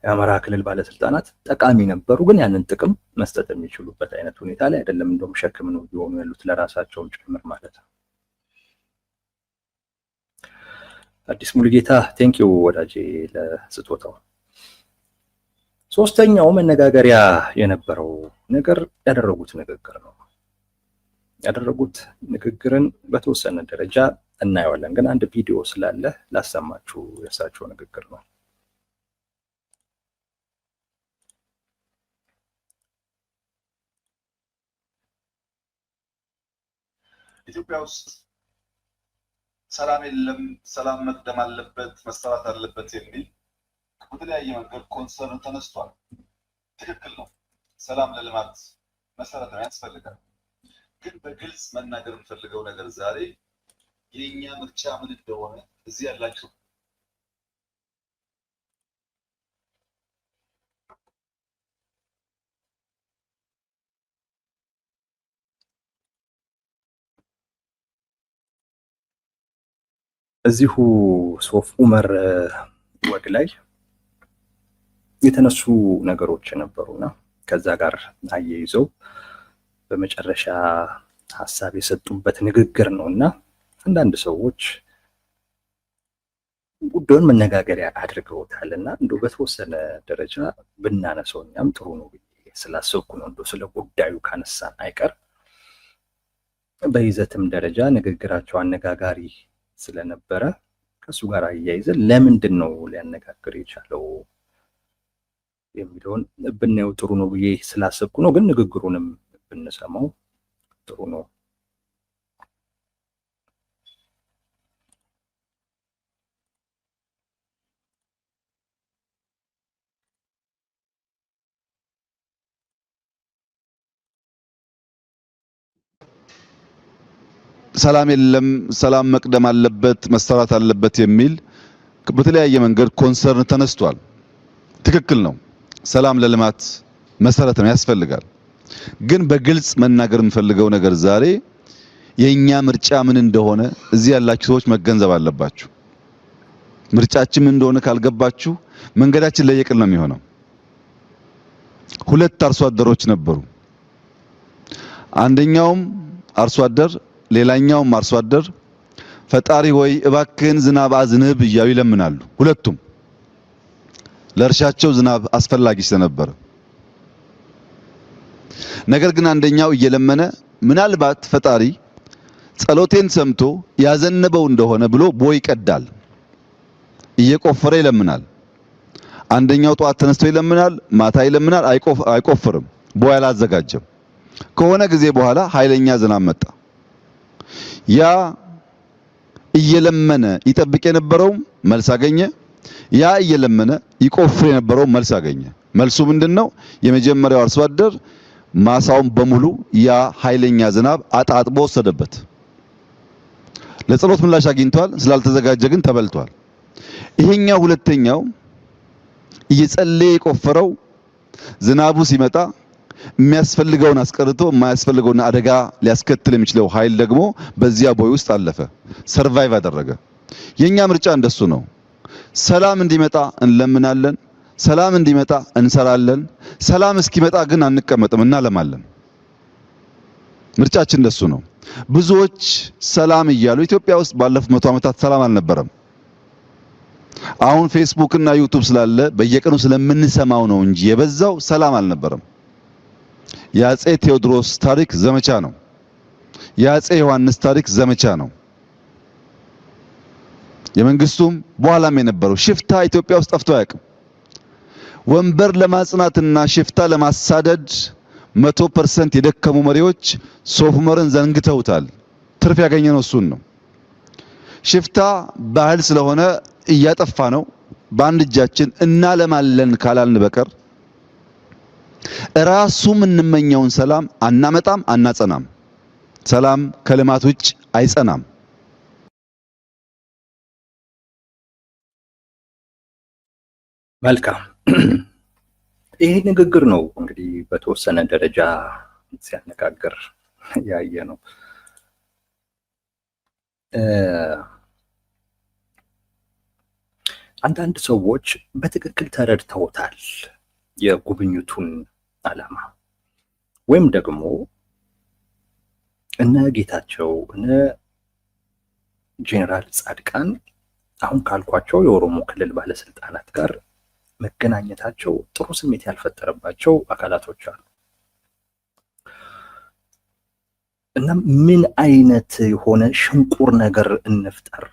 የአማራ ክልል ባለስልጣናት ጠቃሚ ነበሩ፣ ግን ያንን ጥቅም መስጠት የሚችሉበት አይነት ሁኔታ ላይ አይደለም። እንደውም ሸክም ነው እየሆኑ ያሉት ለራሳቸውም ጭምር ማለት ነው። አዲስ ሙሉጌታ ቴንኪው ወዳጄ ለስጦታው። ሶስተኛው መነጋገሪያ የነበረው ነገር ያደረጉት ንግግር ነው። ያደረጉት ንግግርን በተወሰነ ደረጃ እናየዋለን፣ ግን አንድ ቪዲዮ ስላለ ላሰማችሁ። የእሳቸው ንግግር ነው። ኢትዮጵያ ውስጥ ሰላም የለም፣ ሰላም መቅደም አለበት፣ መሰራት አለበት የሚል በተለያየ መንገድ ኮንሰርን ተነስቷል። ትክክል ነው። ሰላም ለልማት መሰረት ነው፣ ያስፈልጋል። ግን በግልጽ መናገር የምፈልገው ነገር ዛሬ የኛ ምርጫ ምን እንደሆነ እዚህ ያላችሁ እዚሁ ሶፍ ዑመር ወግ ላይ የተነሱ ነገሮች ነበሩና ከዛ ጋር አያይዘው በመጨረሻ ሐሳብ የሰጡበት ንግግር ነውና አንዳንድ ሰዎች ጉዳዩን መነጋገሪያ አድርገውታልና እንደው በተወሰነ ደረጃ ብናነሳው እኛም ጥሩ ነው ብዬ ስላሰብኩ ነው። እንደው ስለ ጉዳዩ ካነሳን አይቀር በይዘትም ደረጃ ንግግራቸው አነጋጋሪ ስለነበረ ከሱ ጋር አያይዘን ለምንድን ነው ሊያነጋግር የቻለው የሚለውን ብናየው ጥሩ ነው ብዬ ስላሰብኩ ነው። ግን ንግግሩንም ብንሰማው ጥሩ ነው። ሰላም የለም፣ ሰላም መቅደም አለበት፣ መሰራት አለበት የሚል በተለያየ መንገድ ኮንሰርን ተነስቷል። ትክክል ነው። ሰላም ለልማት መሰረት ነው፣ ያስፈልጋል። ግን በግልጽ መናገር የምፈልገው ነገር ዛሬ የኛ ምርጫ ምን እንደሆነ እዚህ ያላችሁ ሰዎች መገንዘብ አለባችሁ። ምርጫችን ምን እንደሆነ ካልገባችሁ መንገዳችን ለየቅል ነው የሚሆነው። ሁለት አርሶ አደሮች ነበሩ። አንደኛውም አርሶ አደር ሌላኛውም አርሶ አደር ፈጣሪ ወይ እባክህን ዝናብ አዝንብ እያሉ ይለምናሉ። ሁለቱም ለእርሻቸው ዝናብ አስፈላጊ ስለነበረ፣ ነገር ግን አንደኛው እየለመነ ምናልባት ፈጣሪ ጸሎቴን ሰምቶ ያዘነበው እንደሆነ ብሎ ቦይ ይቀዳል፣ እየቆፈረ ይለምናል። አንደኛው ጧት ተነስቶ ይለምናል፣ ማታ ይለምናል፣ አይቆፍርም፣ ቦይ አላዘጋጀም። ከሆነ ጊዜ በኋላ ኃይለኛ ዝናብ መጣ። ያ እየለመነ ይጠብቅ የነበረው መልስ አገኘ። ያ እየለመነ ይቆፍር የነበረው መልስ አገኘ። መልሱ ምንድነው? የመጀመሪያው አርሶ አደር ማሳውን በሙሉ ያ ኃይለኛ ዝናብ አጣጥቦ ወሰደበት። ለጸሎት ምላሽ አግኝቷል፣ ስላልተዘጋጀ ግን ተበልቷል። ይሄኛው ሁለተኛው እየጸለየ የቆፈረው ዝናቡ ሲመጣ የሚያስፈልገውን አስቀርቶ የማያስፈልገውን አደጋ ሊያስከትል የሚችለው ኃይል ደግሞ በዚያ ቦይ ውስጥ አለፈ፣ ሰርቫይቭ አደረገ። የኛ ምርጫ እንደሱ ነው። ሰላም እንዲመጣ እንለምናለን፣ ሰላም እንዲመጣ እንሰራለን። ሰላም እስኪመጣ ግን አንቀመጥም፣ እናለማለን። ምርጫችን እንደሱ ነው። ብዙዎች ሰላም እያሉ ኢትዮጵያ ውስጥ ባለፉት 100 ዓመታት ሰላም አልነበረም። አሁን ፌስቡክ እና ዩቲዩብ ስላለ በየቀኑ ስለምንሰማው ነው እንጂ የበዛው ሰላም አልነበረም። የአፄ ቴዎድሮስ ታሪክ ዘመቻ ነው። የአፄ ዮሐንስ ታሪክ ዘመቻ ነው። የመንግስቱም በኋላም የነበረው ሽፍታ ኢትዮጵያ ውስጥ ጠፍቶ አያውቅም። ወንበር ለማጽናትና ሽፍታ ለማሳደድ 100% የደከሙ መሪዎች ሶፍ ዑመርን ዘንግተውታል። ትርፍ ያገኘነው እሱን ነው። ሽፍታ ባህል ስለሆነ እያጠፋ ነው። በአንድ እጃችን እናለማለን ካላልን በቀር ራሱ የምንመኘውን ሰላም አናመጣም፣ አናጸናም። ሰላም ከልማት ውጭ አይጸናም። መልካም። ይሄ ንግግር ነው እንግዲህ በተወሰነ ደረጃ ሲያነጋግር ያየ ነው። አንዳንድ ሰዎች በትክክል ተረድተውታል የጉብኝቱን ዓላማ፣ ወይም ደግሞ እነ ጌታቸው እነ ጄኔራል ጻድቃን አሁን ካልኳቸው የኦሮሞ ክልል ባለስልጣናት ጋር መገናኘታቸው ጥሩ ስሜት ያልፈጠረባቸው አካላቶች አሉ። እና ምን አይነት የሆነ ሽንቁር ነገር እንፍጠር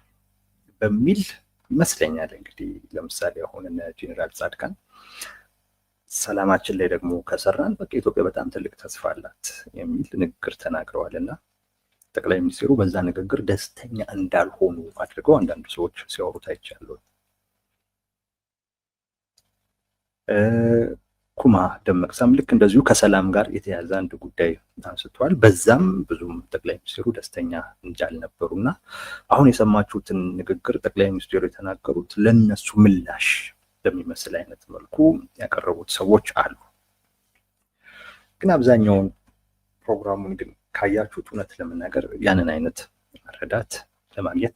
በሚል ይመስለኛል እንግዲህ ለምሳሌ አሁን እነ ጄኔራል ጻድቃን ሰላማችን ላይ ደግሞ ከሰራን በቃ ኢትዮጵያ በጣም ትልቅ ተስፋ አላት የሚል ንግግር ተናግረዋልና ጠቅላይ ሚኒስትሩ በዛ ንግግር ደስተኛ እንዳልሆኑ አድርገው አንዳንድ ሰዎች ሲያወሩት አይቻለሁ። ኩማ ደመቅሳም ልክ እንደዚሁ ከሰላም ጋር የተያዘ አንድ ጉዳይ አንስተዋል። በዛም ብዙም ጠቅላይ ሚኒስትሩ ደስተኛ እንዳልነበሩና አሁን የሰማችሁትን ንግግር ጠቅላይ ሚኒስትሩ የተናገሩት ለነሱ ምላሽ በሚመስል አይነት መልኩ ያቀረቡት ሰዎች አሉ። ግን አብዛኛውን ፕሮግራሙን ግን ካያችሁት እውነት ለመናገር ያንን አይነት መረዳት ለማግኘት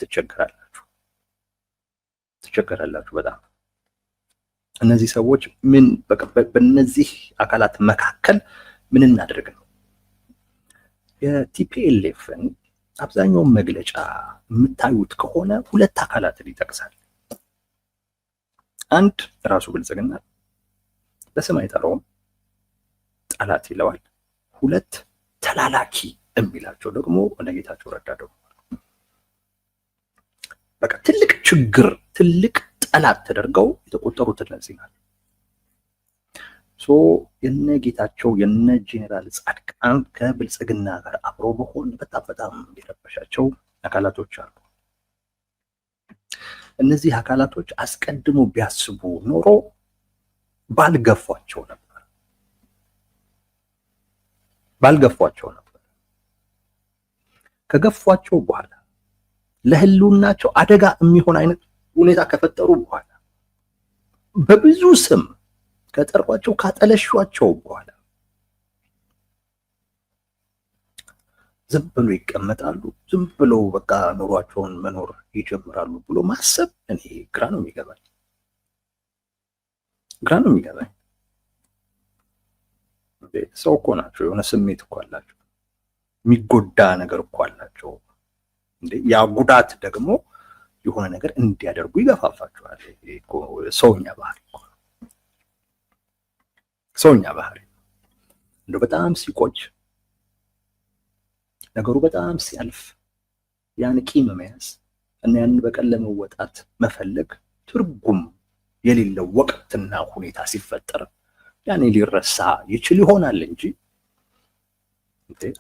ትቸገራላችሁ በጣም። እነዚህ ሰዎች ምን በእነዚህ አካላት መካከል ምን እናድርግ ነው? የቲፒኤልኤፍን አብዛኛውን መግለጫ የምታዩት ከሆነ ሁለት አካላትን ይጠቅሳል። አንድ ራሱ ብልጽግና በስም አይጠራውም፣ ጠላት ይለዋል። ሁለት ተላላኪ የሚላቸው ደግሞ እነ ጌታቸው ረዳ ደግሞ በቃ ትልቅ ችግር ትልቅ ጠላት ተደርገው የተቆጠሩት እነዚህ ናቸው። የነ ጌታቸው የነ ጄኔራል ጻድቃን ከብልጽግና ጋር አብሮ መሆን በጣም የረበሻቸው አካላቶች አሉ። እነዚህ አካላቶች አስቀድሞ ቢያስቡ ኖሮ ባልገፏቸው ነበር። ከገፏቸው በኋላ ለህልውናቸው አደጋ የሚሆን አይነት ሁኔታ ከፈጠሩ በኋላ በብዙ ስም ከጠሯቸው ካጠለሿቸው በኋላ ዝም ብሎ ይቀመጣሉ። ዝም ብለው በቃ ኑሯቸውን መኖር ይጀምራሉ ብሎ ማሰብ እኔ ግራ ነው የሚገባኝ። ሰው እኮ ናቸው፣ የሆነ ስሜት እኮ አላቸው፣ የሚጎዳ ነገር እኮ አላቸው። ያ ጉዳት ደግሞ የሆነ ነገር እንዲያደርጉ ይገፋፋቸዋል። ሰውኛ ባህሪ እንደው በጣም ሲቆጭ ነገሩ በጣም ሲያልፍ ያን ቂም መያዝ እና ያን በቀል ለመወጣት መፈለግ ትርጉም የሌለው ወቅትና ሁኔታ ሲፈጠር ያኔ ሊረሳ ይችል ይሆናል እንጂ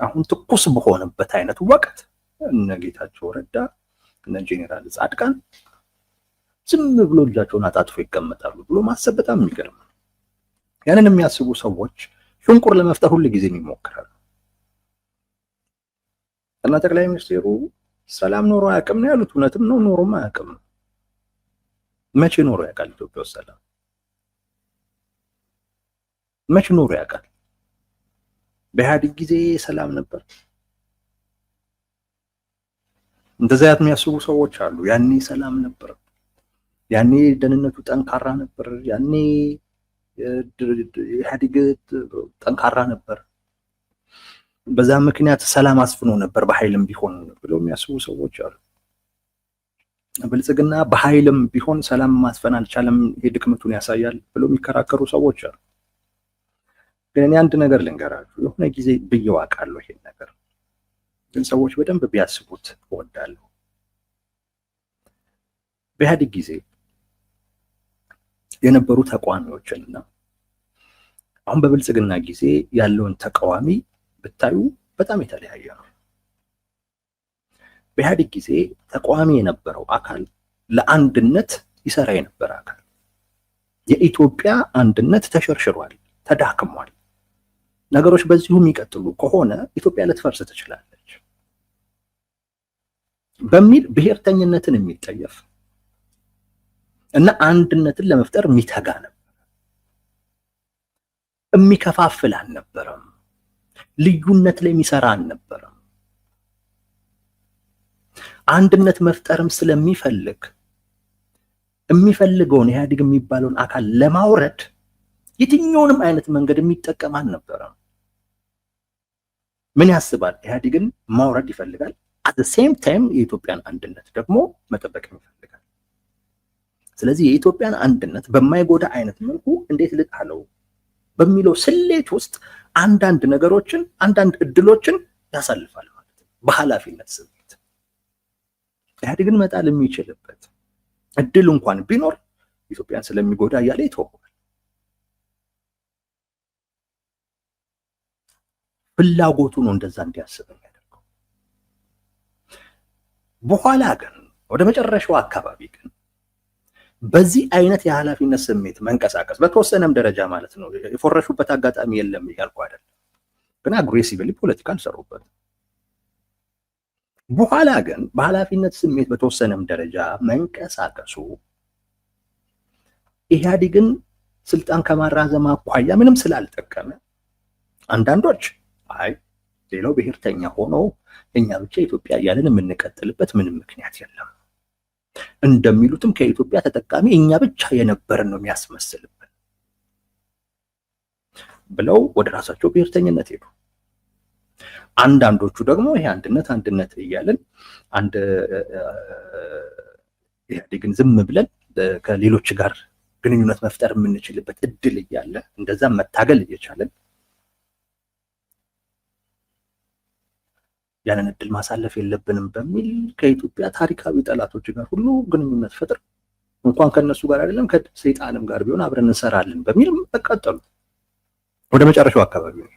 አሁን ትኩስ በሆነበት አይነት ወቅት እነ ጌታቸው ረዳ እነ ጄኔራል ጻድቃን ዝም ብሎ ልጃቸውን አጣጥፎ ይቀመጣሉ ብሎ ማሰብ በጣም የሚገርም ነው። ያንን የሚያስቡ ሰዎች ሽንቁር ለመፍጠር ሁሉ ጊዜ ይሞክራሉ። እና ጠቅላይ ሚኒስትሩ ሰላም ኖሮ አያውቅም ነው ያሉት። እውነትም ነው፣ ኖሮም አያውቅም። መቼ ኖሮ ያውቃል ኢትዮጵያ ውስጥ ሰላም? መቼ ኖሮ ያውቃል? በኢህአዴግ ጊዜ ሰላም ነበር? እንደዚያ የሚያስቡ ሰዎች አሉ። ያኔ ሰላም ነበር፣ ያኔ ደህንነቱ ጠንካራ ነበር፣ ያኔ ኢህአዴግ ጠንካራ ነበር፣ በዛ ምክንያት ሰላም አስፍኖ ነበር በኃይልም ቢሆን ብለው የሚያስቡ ሰዎች አሉ። ብልጽግና በኃይልም ቢሆን ሰላም ማስፈን አልቻለም፣ ይሄ ድክመቱን ያሳያል ብለው የሚከራከሩ ሰዎች አሉ። ግን እኔ አንድ ነገር ልንገራችሁ፣ የሆነ ጊዜ ብዬው አውቃለሁ ይሄን ነገር፣ ግን ሰዎች በደንብ ቢያስቡት እወዳለሁ። በኢህአዴግ ጊዜ የነበሩ ተቃዋሚዎችንና አሁን በብልጽግና ጊዜ ያለውን ተቃዋሚ ብታዩ በጣም የተለያየ ነው። በኢህአዴግ ጊዜ ተቃዋሚ የነበረው አካል ለአንድነት ይሰራ የነበረ አካል፣ የኢትዮጵያ አንድነት ተሸርሽሯል፣ ተዳክሟል፣ ነገሮች በዚሁ የሚቀጥሉ ከሆነ ኢትዮጵያ ልትፈርስ ትችላለች በሚል ብሔርተኝነትን የሚጠየፍ እና አንድነትን ለመፍጠር የሚተጋ ነበር። የሚከፋፍል አልነበረም። ልዩነት ላይ የሚሰራ አልነበረም። አንድነት መፍጠርም ስለሚፈልግ የሚፈልገውን ኢህአዴግ የሚባለውን አካል ለማውረድ የትኛውንም አይነት መንገድ የሚጠቀም አልነበረም። ምን ያስባል? ኢህአዴግን ማውረድ ይፈልጋል። አት ዘ ሴም ታይም የኢትዮጵያን አንድነት ደግሞ መጠበቅ ይፈልጋል። ስለዚህ የኢትዮጵያን አንድነት በማይጎዳ አይነት መልኩ እንዴት ልጣለው በሚለው ስሌት ውስጥ አንዳንድ ነገሮችን፣ አንዳንድ እድሎችን ያሳልፋል ማለት ነው። በኃላፊነት ስሜት ኢህአዴግን መጣል የሚችልበት እድል እንኳን ቢኖር ኢትዮጵያን ስለሚጎዳ እያለ ይተወዋል። ፍላጎቱ ነው እንደዛ እንዲያስብ የሚያደርገው። በኋላ ግን ወደ መጨረሻው አካባቢ ግን በዚህ አይነት የኃላፊነት ስሜት መንቀሳቀስ በተወሰነም ደረጃ ማለት ነው፣ የፎረሹበት አጋጣሚ የለም እያልኩ አይደለም፣ ግን አግሬሲቭሊ ፖለቲካ አልሰሩበት። በኋላ ግን በኃላፊነት ስሜት በተወሰነም ደረጃ መንቀሳቀሱ ኢህአዴግን ስልጣን ከማራዘም አኳያ ምንም ስላልጠቀመ አንዳንዶች አይ ሌላው ብሔርተኛ ሆኖ እኛ ብቻ ኢትዮጵያ እያለን የምንቀጥልበት ምንም ምክንያት የለም፣ እንደሚሉትም ከኢትዮጵያ ተጠቃሚ እኛ ብቻ የነበርን ነው የሚያስመስልብን ብለው ወደ ራሳቸው ብሔርተኝነት ሄዱ። አንዳንዶቹ ደግሞ ይሄ አንድነት እያለን አንድ ኢህአዴግን ዝም ብለን ከሌሎች ጋር ግንኙነት መፍጠር የምንችልበት እድል እያለ እንደዛም መታገል እየቻለን ያንን እድል ማሳለፍ የለብንም በሚል ከኢትዮጵያ ታሪካዊ ጠላቶች ጋር ሁሉ ግንኙነት ፈጥር እንኳን ከነሱ ጋር አይደለም ከሰይጣንም ጋር ቢሆን አብረን እንሰራለን በሚል ተቀጠሉ። ወደ መጨረሻው አካባቢ ነው።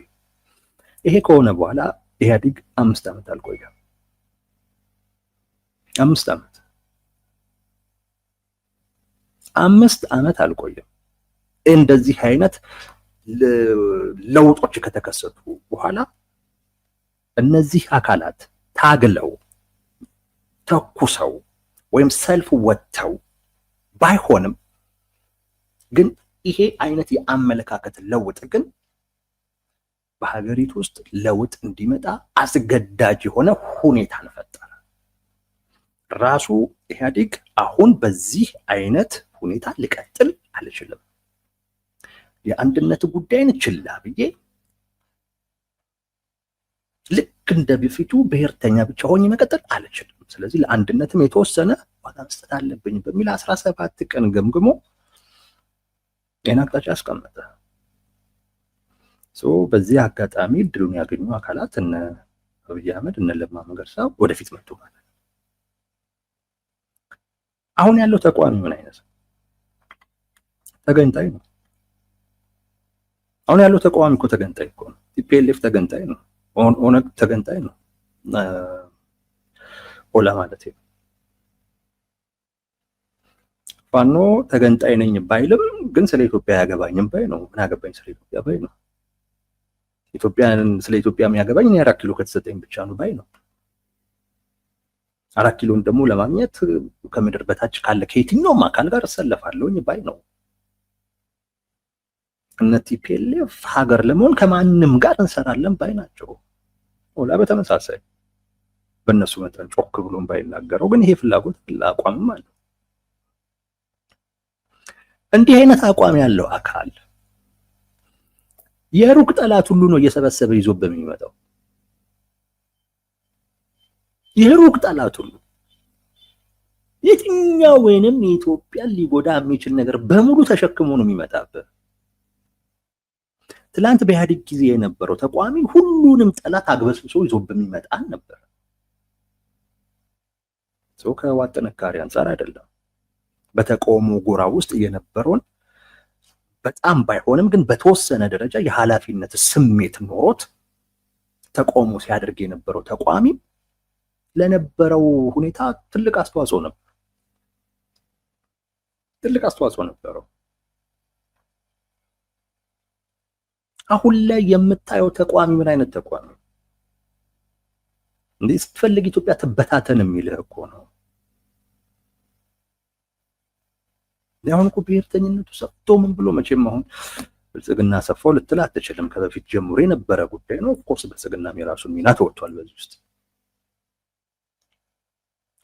ይሄ ከሆነ በኋላ ኢህአዴግ 5 ዓመት አልቆየም። 5 ዓመት አልቆየም። እንደዚህ አይነት ለውጦች ከተከሰቱ በኋላ እነዚህ አካላት ታግለው ተኩሰው ወይም ሰልፍ ወጥተው ባይሆንም ግን ይሄ አይነት የአመለካከት ለውጥ ግን በሀገሪቱ ውስጥ ለውጥ እንዲመጣ አስገዳጅ የሆነ ሁኔታን ፈጠረ። ራሱ ኢህአዴግ አሁን በዚህ አይነት ሁኔታ ሊቀጥል አልችልም፣ የአንድነት ጉዳይን ችላ ብዬ ልክ እንደ በፊቱ ብሔርተኛ ብቻ ሆኜ መቀጠል አልችልም፣ ስለዚህ ለአንድነትም የተወሰነ ዋጋ መስጠት አለብኝ በሚል 17 ቀን ገምግሞ ይህን አቅጣጫ አስቀመጠ። በዚህ አጋጣሚ እድሉን ያገኙ አካላት እነ አብይ አህመድ እነ ለማ መገርሳ ወደፊት መጡ ማለት ነው። አሁን ያለው ተቃዋሚ ምን አይነት ተገንጣይ ነው? አሁን ያለው ተቃዋሚ እኮ ተገንጣይ እኮ ነው። ቲፒኤልኤፍ ተገንጣይ ነው። ኦነግ ተገንጣይ ነው። ኦላ ማለት ነው። ፋኖ ተገንጣይ ነኝ ባይልም ግን ስለ ኢትዮጵያ ያገባኝም ባይ ነው። ምን አገባኝ ስለ ኢትዮጵያ ባይ ነው። ስለ ኢትዮጵያ የሚያገባኝ እኔ 4 ኪሎ ከተሰጠኝ ብቻ ነው ባይ ነው። 4 ኪሎን ደግሞ ለማግኘት ከምድር በታች ካለ ከየትኛውም አካል ጋር እሰለፋለሁኝ ባይ ነው። እነ ቲፒኤልኤፍ ሀገር ለመሆን ከማንም ጋር እንሰራለን ባይ ናቸው። ኦላ በተመሳሳይ በእነሱ መጠን ጮክ ብሎም ባይናገረው ግን ይሄ ፍላጎት አቋምም አለ። እንዲህ አይነት አቋም ያለው አካል የሩቅ ጠላት ሁሉ ነው እየሰበሰበ ይዞ በሚመጣው። የሩቅ ጠላት ሁሉ የትኛው ወይንም የኢትዮጵያን ሊጎዳ የሚችል ነገር በሙሉ ተሸክሞ ነው የሚመጣበት። ትላንት በኢህአዴግ ጊዜ የነበረው ተቋሚ ሁሉንም ጠላት አግበስብሶ ይዞ በሚመጣ ነበር። ሰው ከህወሓት ጥንካሬ አንፃር አይደለም፣ በተቃውሞ ጎራ ውስጥ የነበረውን በጣም ባይሆንም ግን በተወሰነ ደረጃ የኃላፊነት ስሜት ኖሮት ተቃውሞ ሲያደርግ የነበረው ተቋሚ ለነበረው ሁኔታ ትልቅ አስተዋጽኦ ነበረው። አሁን ላይ የምታየው ተቋሚ ምን አይነት ተቋሚ እንዴ? ስትፈልግ ኢትዮጵያ ትበታተን የሚልህ እኮ ነው። ያሁን እኮ ብሔርተኝነቱ ሰፍቶ ምን ብሎ መቼም አሁን ብልጽግና ሰፋው ልትል አትችልም። ከበፊት ጀምሮ የነበረ ጉዳይ ነው። ኦፍኮርስ ብልጽግናም የራሱን ሚና ተወጥቷል በዚህ ውስጥ።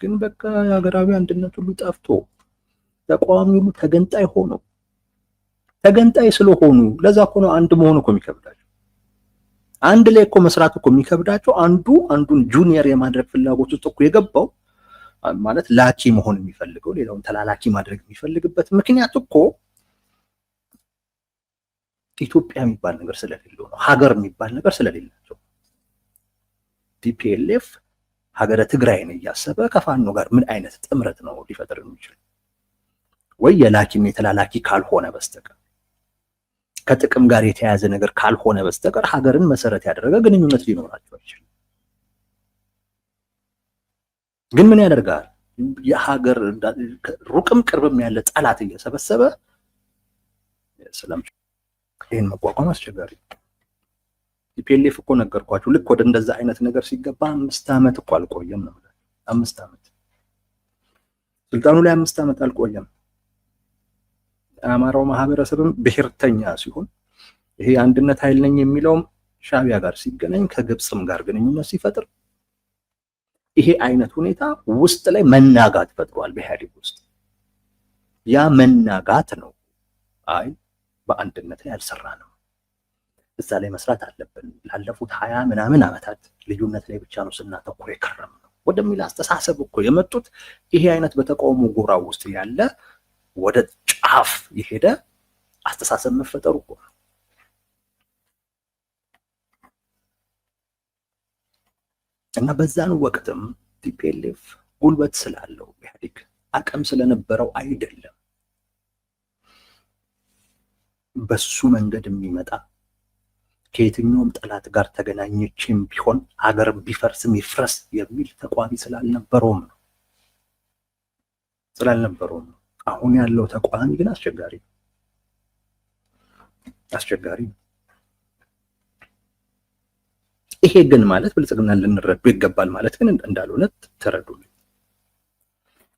ግን በቃ የሀገራዊ አንድነት ሁሉ ጠፍቶ ተቋሚ ሁሉ ተገንጣይ ሆኖ ተገንጣይ ስለሆኑ ለዛ እኮ ነው አንድ መሆኑ እኮ የሚከብዳቸው። አንድ ላይ እኮ መስራት እኮ የሚከብዳቸው አንዱን ጁኒየር የማድረግ ፍላጎት ውስጥ እኮ የገባው ማለት ላኪ መሆን የሚፈልገው ሌላውን ተላላኪ ማድረግ የሚፈልግበት ምክንያት እኮ ኢትዮጵያ የሚባል ነገር ስለሌለው ነው። ሀገር የሚባል ነገር ስለሌላቸው ቲፒኤልኤፍ ሀገረ ትግራይን እያሰበ ከፋኖ ጋር ምን አይነት ጥምረት ነው ሊፈጥር የሚችል? ወይ የላኪም የተላላኪ ካልሆነ በስተቀር ከጥቅም ጋር የተያያዘ ነገር ካልሆነ በስተቀር ሀገርን መሰረት ያደረገ ግንኙነት ሊኖራቸው አይችልም። ግን ምን ያደርጋል? የሀገር ሩቅም ቅርብም ያለ ጠላት እየሰበሰበ ይህን መቋቋም አስቸጋሪ። ቲፒኤልኤፍ እኮ ነገርኳችሁ፣ ልክ ወደ እንደዛ አይነት ነገር ሲገባ 5 ዓመት እኮ አልቆየም ነው። 5 ዓመት ስልጣኑ ላይ 5 ዓመት አልቆየም። የአማራው ማህበረሰብም ብሔርተኛ ሲሆን ይሄ አንድነት ኃይል ነኝ የሚለውም ሻዕቢያ ጋር ሲገናኝ ከግብፅም ጋር ግንኙነት ሲፈጥር ይሄ አይነት ሁኔታ ውስጥ ላይ መናጋት ፈጥሯል በኢህአዴግ ውስጥ። ያ መናጋት ነው አይ በአንድነት ላይ አልሰራንም፣ እዛ ላይ መስራት አለብን፣ ላለፉት 20 ምናምን ዓመታት ልዩነት ላይ ብቻ ነው ስናተኩር የከረም ነው ወደሚል አስተሳሰብ እኮ የመጡት። ይሄ አይነት በተቃውሞ ጎራ ውስጥ ያለ ወደ ጫፍ የሄደ አስተሳሰብ መፈጠሩ እኮ ነው። እና በዛን ወቅትም ቲፒኤልኤፍ ጉልበት ስላለው ኢህአዴግ አቅም ስለነበረው አይደለም በሱ መንገድ የሚመጣ ከየትኛውም ጠላት ጋር ተገናኘችም ቢሆን ሀገር ቢፈርስም ይፍረስ የሚል ተቋሚ ስላልነበረውም ነው። አሁን ያለው ተቋሚ ግን አስቸጋሪ ነው። ይሄ ግን ማለት ብልጽግና ልንረዱ ይገባል ማለት ግን እንዳልሆነ ተረዱልኝ።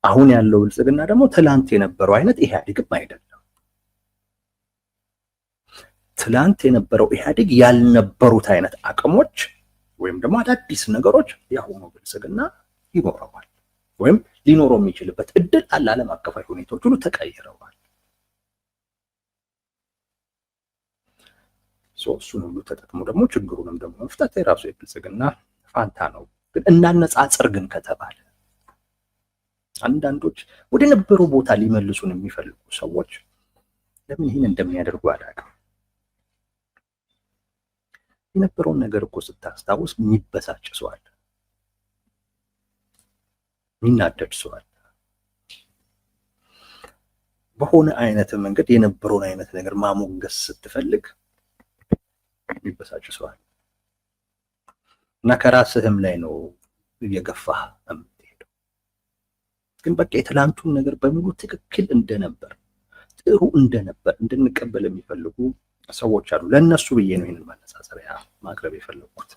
አሁን ያለው ብልጽግና ደግሞ ትላንት የነበረው አይነት ኢህአዴግም አይደለም። ትላንት የነበረው ኢህአዴግ ያልነበሩት አይነት አቅሞች ወይም ደግሞ አዳዲስ ነገሮች ያሁኑ ብልጽግና ይኖረዋል ወይም ሊኖረው የሚችልበት እድል አለ። ዓለም አቀፋዊ ሁኔታዎች ሁሉ ተቀይረዋል። እሱን ሁሉ ተጠቅሞ ደግሞ ችግሩንም ደግሞ መፍታት የራሱ የብልጽግና ፋንታ ነው። ግን እናነጻጽር ግን ከተባለ አንዳንዶች ወደ ነበረው ቦታ ሊመልሱን የሚፈልጉ ሰዎች ለምን ይህን እንደሚያደርጉ አላውቅም። የነበረውን ነገር እኮ ስታስታውስ የሚበሳጭ ሰው አለ፣ የሚናደድ ሰው አለ። በሆነ አይነት መንገድ የነበረውን አይነት ነገር ማሞገስ ስትፈልግ የሚበሳጭ ሰው አለ እና ከራስህም ላይ ነው እየገፋህ የምትሄደው። ግን በቃ የትላንቱን ነገር በሙሉ ትክክል እንደነበር ጥሩ እንደነበር እንድንቀበል የሚፈልጉ ሰዎች አሉ። ለነሱ ብዬ ነው ይሄንን ማነጻጸሪያ ማቅረብ የፈለኩት።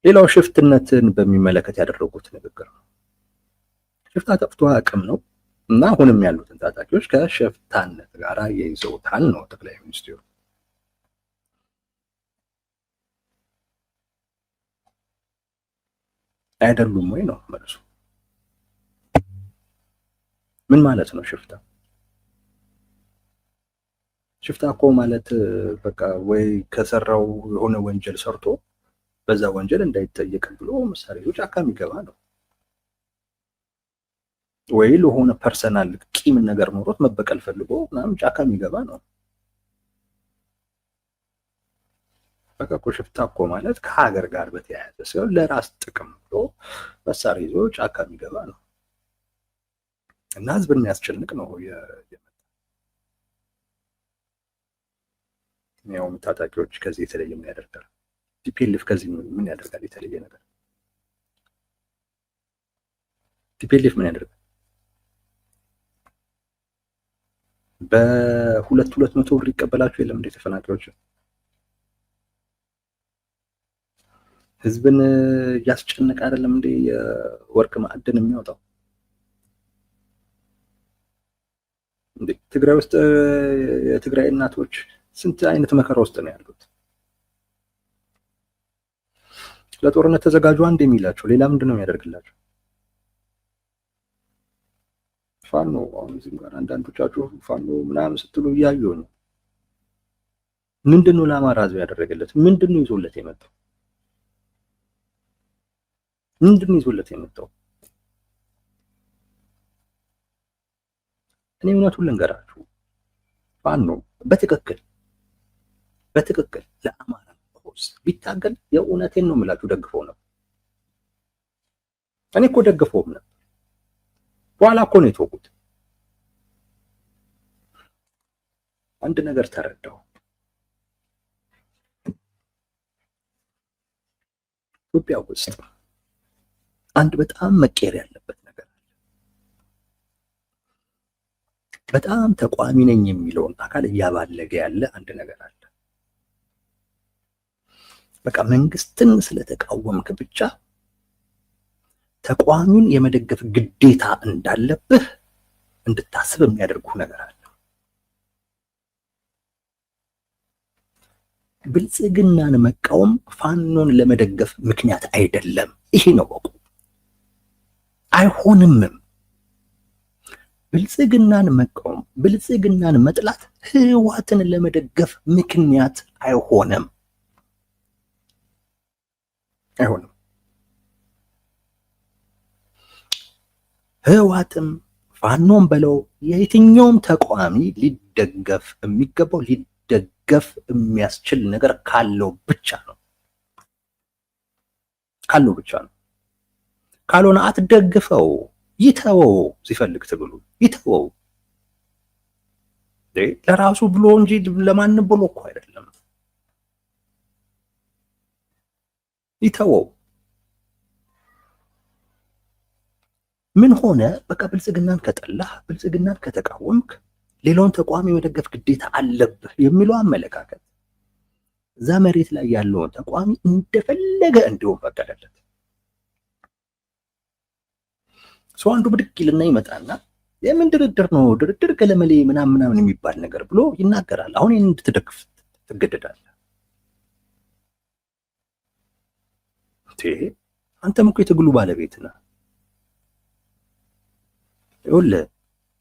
ሌላው ሽፍትነትን በሚመለከት ያደረጉት ንግግር ነው። ሽፍታ ጠፍቶ አቅም ነው እና አሁንም ያሉትን ታጣቂዎች ከሽፍታነት ጋር የይዘውታል ነው ጠቅላይ ሚኒስትሩ። አይደሉም ወይ ነው መልሱ። ምን ማለት ነው ሽፍታ? ሽፍታ እኮ ማለት በቃ ወይ ከሰራው የሆነ ወንጀል ሰርቶ በዛ ወንጀል እንዳይጠየቅ ብሎ መሳሪያ ይዞ ጫካ የሚገባ ነው። ወይ ለሆነ ፐርሰናል ቂም ነገር ኖሮት መበቀል ፈልጎ ምናምን ጫካ የሚገባ ነው። በቃ እኮ ሽፍታ እኮ ማለት ከሀገር ጋር በተያያዘ ሲሆን ለራስ ጥቅም ብሎ መሳሪያ ይዞ ጫካ የሚገባ ነው እና ህዝብን የሚያስጨንቅ ነው። ያው ታጣቂዎች ከዚህ የተለየ ምን ያደርጋል? ቲፒኤልኤፍ ከዚህ ምን ያደርጋል? የተለየ ነገር ቲፒኤልኤፍ ምን ያደርጋል? በሁለት መቶ ብር ይቀበላችሁ የለም እንደ ተፈናቃዮች ህዝብን እያስጨነቀ አይደለም እንደ የወርቅ ማዕድን የሚያወጣው? እንዴ ትግራይ ውስጥ የትግራይ እናቶች ስንት አይነት መከራ ውስጥ ነው ያሉት? ለጦርነት ተዘጋጁ አንድ የሚላቸው ሌላ ምንድነው የሚያደርግላቸው? ፋኖ አሁን እዚህም ጋር አንዳንዶቻችሁ ፋኖ ምናምን ስትሉ እያዩ ነው። ምንድነው ለአማራ ህዝብ ያደረገለት? ምንድነው ይዞለት የመጣው? ምንድነው ይዞለት የመጣው? እኔ እውነቱን ልንገራችሁ፣ ፋኖ በትክክል ለአማራ ኮዝ ቢታገል የእውነቴን ነው የምላችሁ ደግፈው ነው። እኔ እኮ ደግፈውም ነበር። በኋላ እኮ ነው የተወጉት። አንድ ነገር ተረዳው። ኢትዮጵያ ውስጥ አንድ በጣም መቀየር ያለበት ነገር አለ። በጣም ተቋሚ ነኝ የሚለውን አካል እያባለገ ያለ አንድ ነገር አለ። በቃ መንግስትን ስለተቃወምክ ብቻ ተቋሚውን የመደገፍ ግዴታ እንዳለብህ እንድታስብ የሚያደርጉ ነገር አለ። ብልጽግናን መቃወም ፋኖን ለመደገፍ ምክንያት አይደለም። ይሄ ነው ወቁ። አይሆንምም። ብልጽግናን መቃወም፣ ብልጽግናን መጥላት ህወሓትን ለመደገፍ ምክንያት አይሆንም። አይሆንም። ህወሓትም ፋኖም በለው የየትኛውም ተቋሚ ሊደገፍ የሚገባው ሊደገፍ የሚያስችል ነገር ካለው ብቻ ነው። ካልሆነ አትደግፈው፣ ይተወው። ሲፈልግ ትግሉ ይተወው። ለራሱ ብሎ እንጂ ለማንም ብሎ እኮ አይደለም። ይተወው። ምን ሆነ? በቃ ብልጽግናን ከጠላህ፣ ብልጽግናን ከተቃወምክ ሌላውን ተቋም የመደገፍ ግዴታ አለብህ የሚለው አመለካከት እዛ መሬት ላይ ያለውን ተቋሚ እንደፈለገ እንዲሆን ፈቀደለት። ሰው አንዱ ብድቅ ይልና ይመጣና የምን ድርድር ነው? ድርድር ገለመሌ ምናምን የሚባል ነገር ብሎ ይናገራል። አሁን ይህን እንድትደግፍ ትገደዳለህ። አንተም እኮ የትግሉ ባለቤት ነህ። ይኸውልህ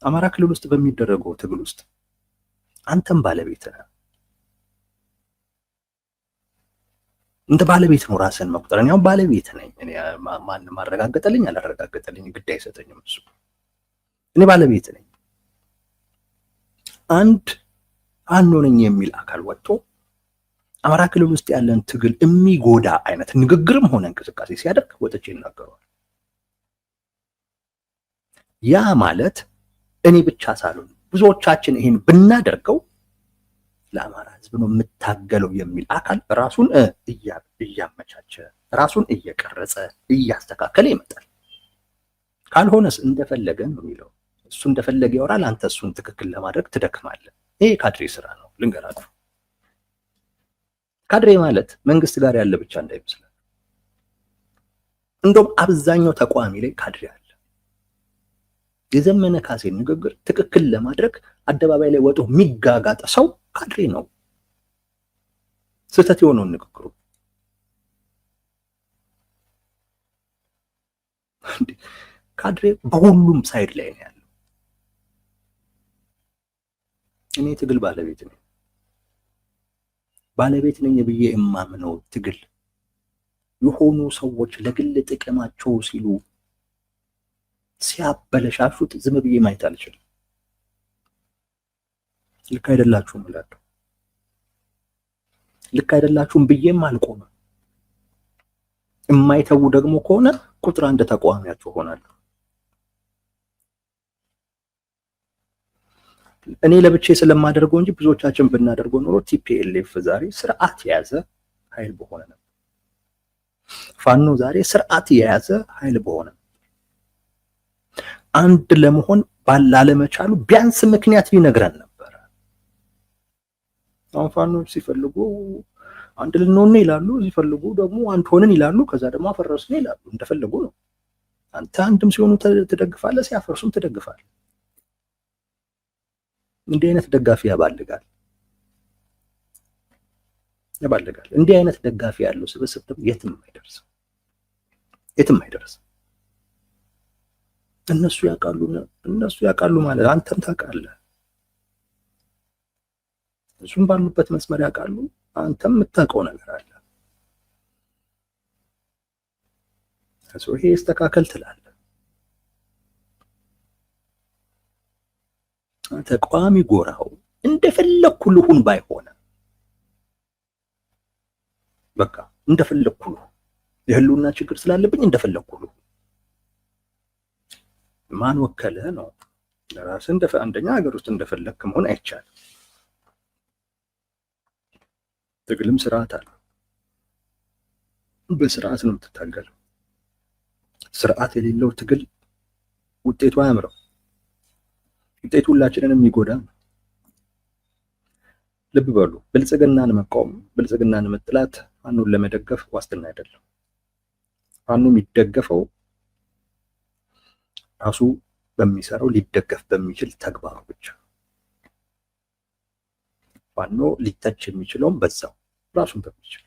አማራ ክልል ውስጥ በሚደረገው ትግል ውስጥ አንተም ባለቤት ነህ። እንደ ባለቤት ነው ራስን መቁጠር። እኔ አሁን ባለቤት ነኝ። እኔ ማንም አረጋገጠልኝ አላረጋገጠልኝ ግድ አይሰጠኝም እሱ። እኔ ባለቤት ነኝ። አንድ ፋኖ ነኝ የሚል አካል ወጥቶ አማራ ክልል ውስጥ ያለን ትግል የሚጎዳ አይነት ንግግርም ሆነ እንቅስቃሴ ሲያደርግ ወጥቼ ይናገረዋል። ያ ማለት እኔ ብቻ ሳልሆን ብዙዎቻችን ይሄን ብናደርገው ለአማራ ህዝብ ነው የምታገለው የሚል አካል ራሱን እያመቻቸ ራሱን እየቀረጸ እያስተካከለ ይመጣል። ካልሆነስ እንደፈለገ ነው የሚለው። እሱ እንደፈለገ ያወራል። አንተ እሱን ትክክል ለማድረግ ትደክማለህ። ይሄ ካድሬ ስራ ነው። ልንገራችሁ፣ ካድሬ ማለት መንግስት ጋር ያለ ብቻ እንዳይመስላል። እንደውም አብዛኛው ተቋሚ ላይ ካድሬ አለ። የዘመነ ካሴን ንግግር ትክክል ለማድረግ አደባባይ ላይ ወጥቶ የሚጋጋጥ ሰው ካድሬ ነው። ስህተት የሆነውን ንግግሩ ካድሬ በሁሉም ሳይድ ላይ ነው ያለው። እኔ ትግል ባለቤት ነኝ ብዬ የማምነው ትግል የሆኑ ሰዎች ለግል ጥቅማቸው ሲሉ ሲያበለሻሹት ዝም ብዬ ማየት አልችልም። ልክ አይደላችሁም እላለሁ። ልክ አይደላችሁም ብዬም አልቆምም። የማይተው ደግሞ ከሆነ ቁጥር አንድ ተቃዋሚያቸው ሆናለሁ። እኔ ለብቻዬ ስለማደርገው እንጂ ብዙዎቻችን ብናደርገው ኖሮ ቲፒኤልኤፍ ዛሬ ስርዓት የያዘ ኃይል በሆነ ነበር። ፋኖ ዛሬ ስርዓት የያዘ ኃይል በሆነ ነበር። አንድ ለመሆን ባላለመቻሉ ቢያንስ ምክንያት ሊነግረን ነበር። አሁን ፋኖች ሲፈልጉ አንድ ልንሆን ይላሉ፣ ሲፈልጉ ደግሞ አንድ ሆነን ይላሉ፣ ከዛ ደግሞ አፈረስን ይላሉ። እንደፈለጉ ነው። አንተ አንድም ሲሆኑ ትደግፋለህ፣ ሲያፈርሱም ትደግፋለህ። እንዲህ አይነት ደጋፊ ያባልጋል። እንዲህ አይነት ደጋፊ ያለው ስብስብ ደግሞ የትም አይደርስም። እነሱ ያውቃሉ ማለት አንተም ታውቃለህ። እሱም ባሉበት መስመር ያውቃሉ፣ አንተም የምታውቀው ነገር አለ። ይሄ ይስተካከል ትላለህ። ተቃዋሚ ጎራው እንደፈለኩ ልሁን ባይሆን በቃ እንደፈለኩ ልሁን፣ የህልውና ችግር ስላለብኝ እንደፈለኩ ልሁን። ማን ወከለህ ነው? ለራስህ አንደኛ ሀገር ውስጥ እንደፈለክ መሆን አይቻልም። ትግልም ስርዓት አለ። በስርዓት ነው የምትታገለው። ስርዓት የሌለው ትግል ውጤቱ አያምረው። ውጤቱ ሁላችንን የሚጎዳ ነው። ልብ በሉ፣ ብልጽግናን መቃወም፣ ብልጽግናን መጥላት ፋኖን ለመደገፍ ዋስትና አይደለም። ፋኖ የሚደገፈው ራሱ በሚሰራው ሊደገፍ በሚችል ተግባሩ ብቻ። ፋኖ ሊተች የሚችለውም በዛው ራሱን በሚችል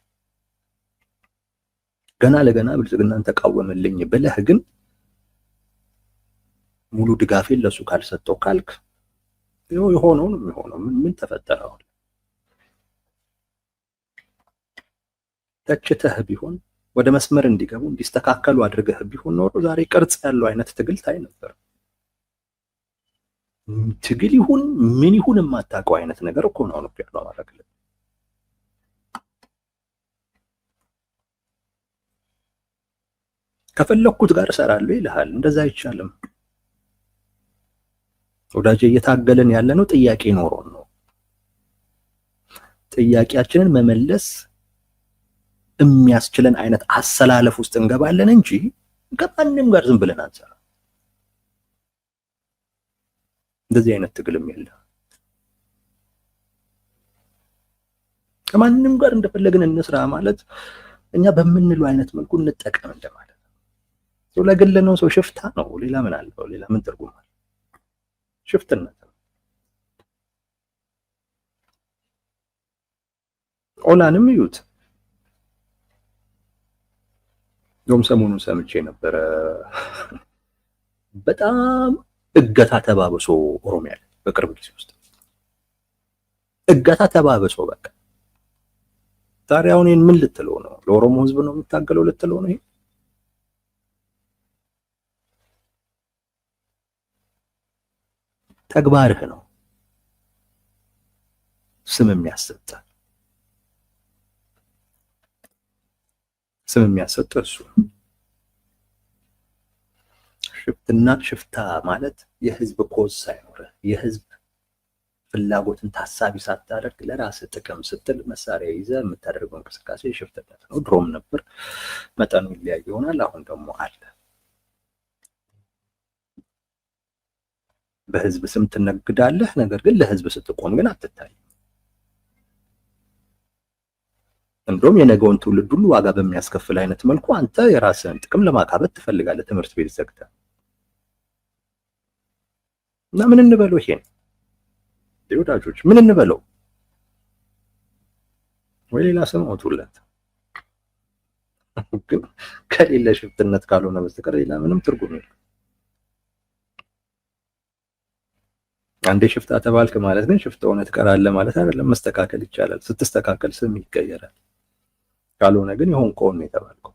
ገና ለገና ብልጽግናን ተቃወምልኝ ብለህ ግን ሙሉ ድጋፌን ለሱ ካልሰጠው ካልክ የሆነው ነው የሚሆነው። ምን ተፈጠረ? ተችተህ ቢሆን ወደ መስመር እንዲገቡ እንዲስተካከሉ አድርገህ ቢሆን ኖሮ ዛሬ ቅርጽ ያለው አይነት ትግል ታይ ነበር። ትግል ይሁን ምን ይሁን የማታውቀው አይነት ነገር እኮ ነው ያለው አማራ ክልል። ከፈለኩት ጋር እሰራለሁ ይልሃል። እንደዛ አይቻልም ወዳጄ። እየታገለን ያለነው ጥያቄ ኖሮን ነው። ጥያቄያችንን መመለስ የሚያስችለን አይነት አሰላለፍ ውስጥ እንገባለን እንጂ ከማንም ጋር ዝም ብለን አንሰራ። እንደዚህ አይነት ትግልም የለም። ከማንም ጋር እንደፈለግን እንስራ ማለት እኛ በምንለው አይነት መልኩ እንጠቀም እንደማለት ነው። ሰው ለግል ነው፣ ሰው ሽፍታ ነው። ሌላ ምን አለው? ሌላ ምን ትርጉም አለው? ሽፍትነት ነው። ኦላንም ይዩት። ዶም ሰሞኑን ሰምቼ ነበረ። በጣም እገታ ተባብሶ ኦሮሚያ ላይ በቅርብ ጊዜ ውስጥ እገታ ተባብሶ በቃ ዛሬ አሁን ምን ልትለው ነው? ለኦሮሞ ህዝብ ነው የሚታገለው ልትለው ነው? ይሄ ተግባርህ ነው ስም የሚያሰጥ እሱ። ሽፍታ ማለት የህዝብ ኮዝ ሳይኖር የህዝብ ፍላጎትን ታሳቢ ሳታደርግ ለራስህ ጥቅም ስትል መሳሪያ ይዘህ የምታደርገው እንቅስቃሴ ሽፍትነት ነው። ድሮም ነበር፣ መጠኑ ይለያይ ይሆናል። አሁን ደግሞ አለ። በህዝብ ስም ትነግዳለህ፣ ነገር ግን ለህዝብ ስትቆም ግን አትታይም። እንደውም የነገውን ትውልድ ሁሉ ዋጋ በሚያስከፍል አይነት መልኩ አንተ የራስህን ጥቅም ለማካበት ትፈልጋለህ። ትምህርት ቤት ዘግተህ እና ምን እንበለው? ይሄን ወዳጆች ምን እንበለው? ወይ ሌላ ስም አውጡለት። ግን ከሌለ ሽፍትነት ካልሆነ በስተቀር ሌላ ምንም ትርጉም የለም። አንዴ ሽፍታ ተባልክ ማለት ግን ሽፍታ ሆነህ ትቀራለህ ማለት አይደለም። መስተካከል ይቻላል። ስትስተካከል ስም ይቀየራል። ካልሆነ ግን የሆንከውን ነው የተባልከው።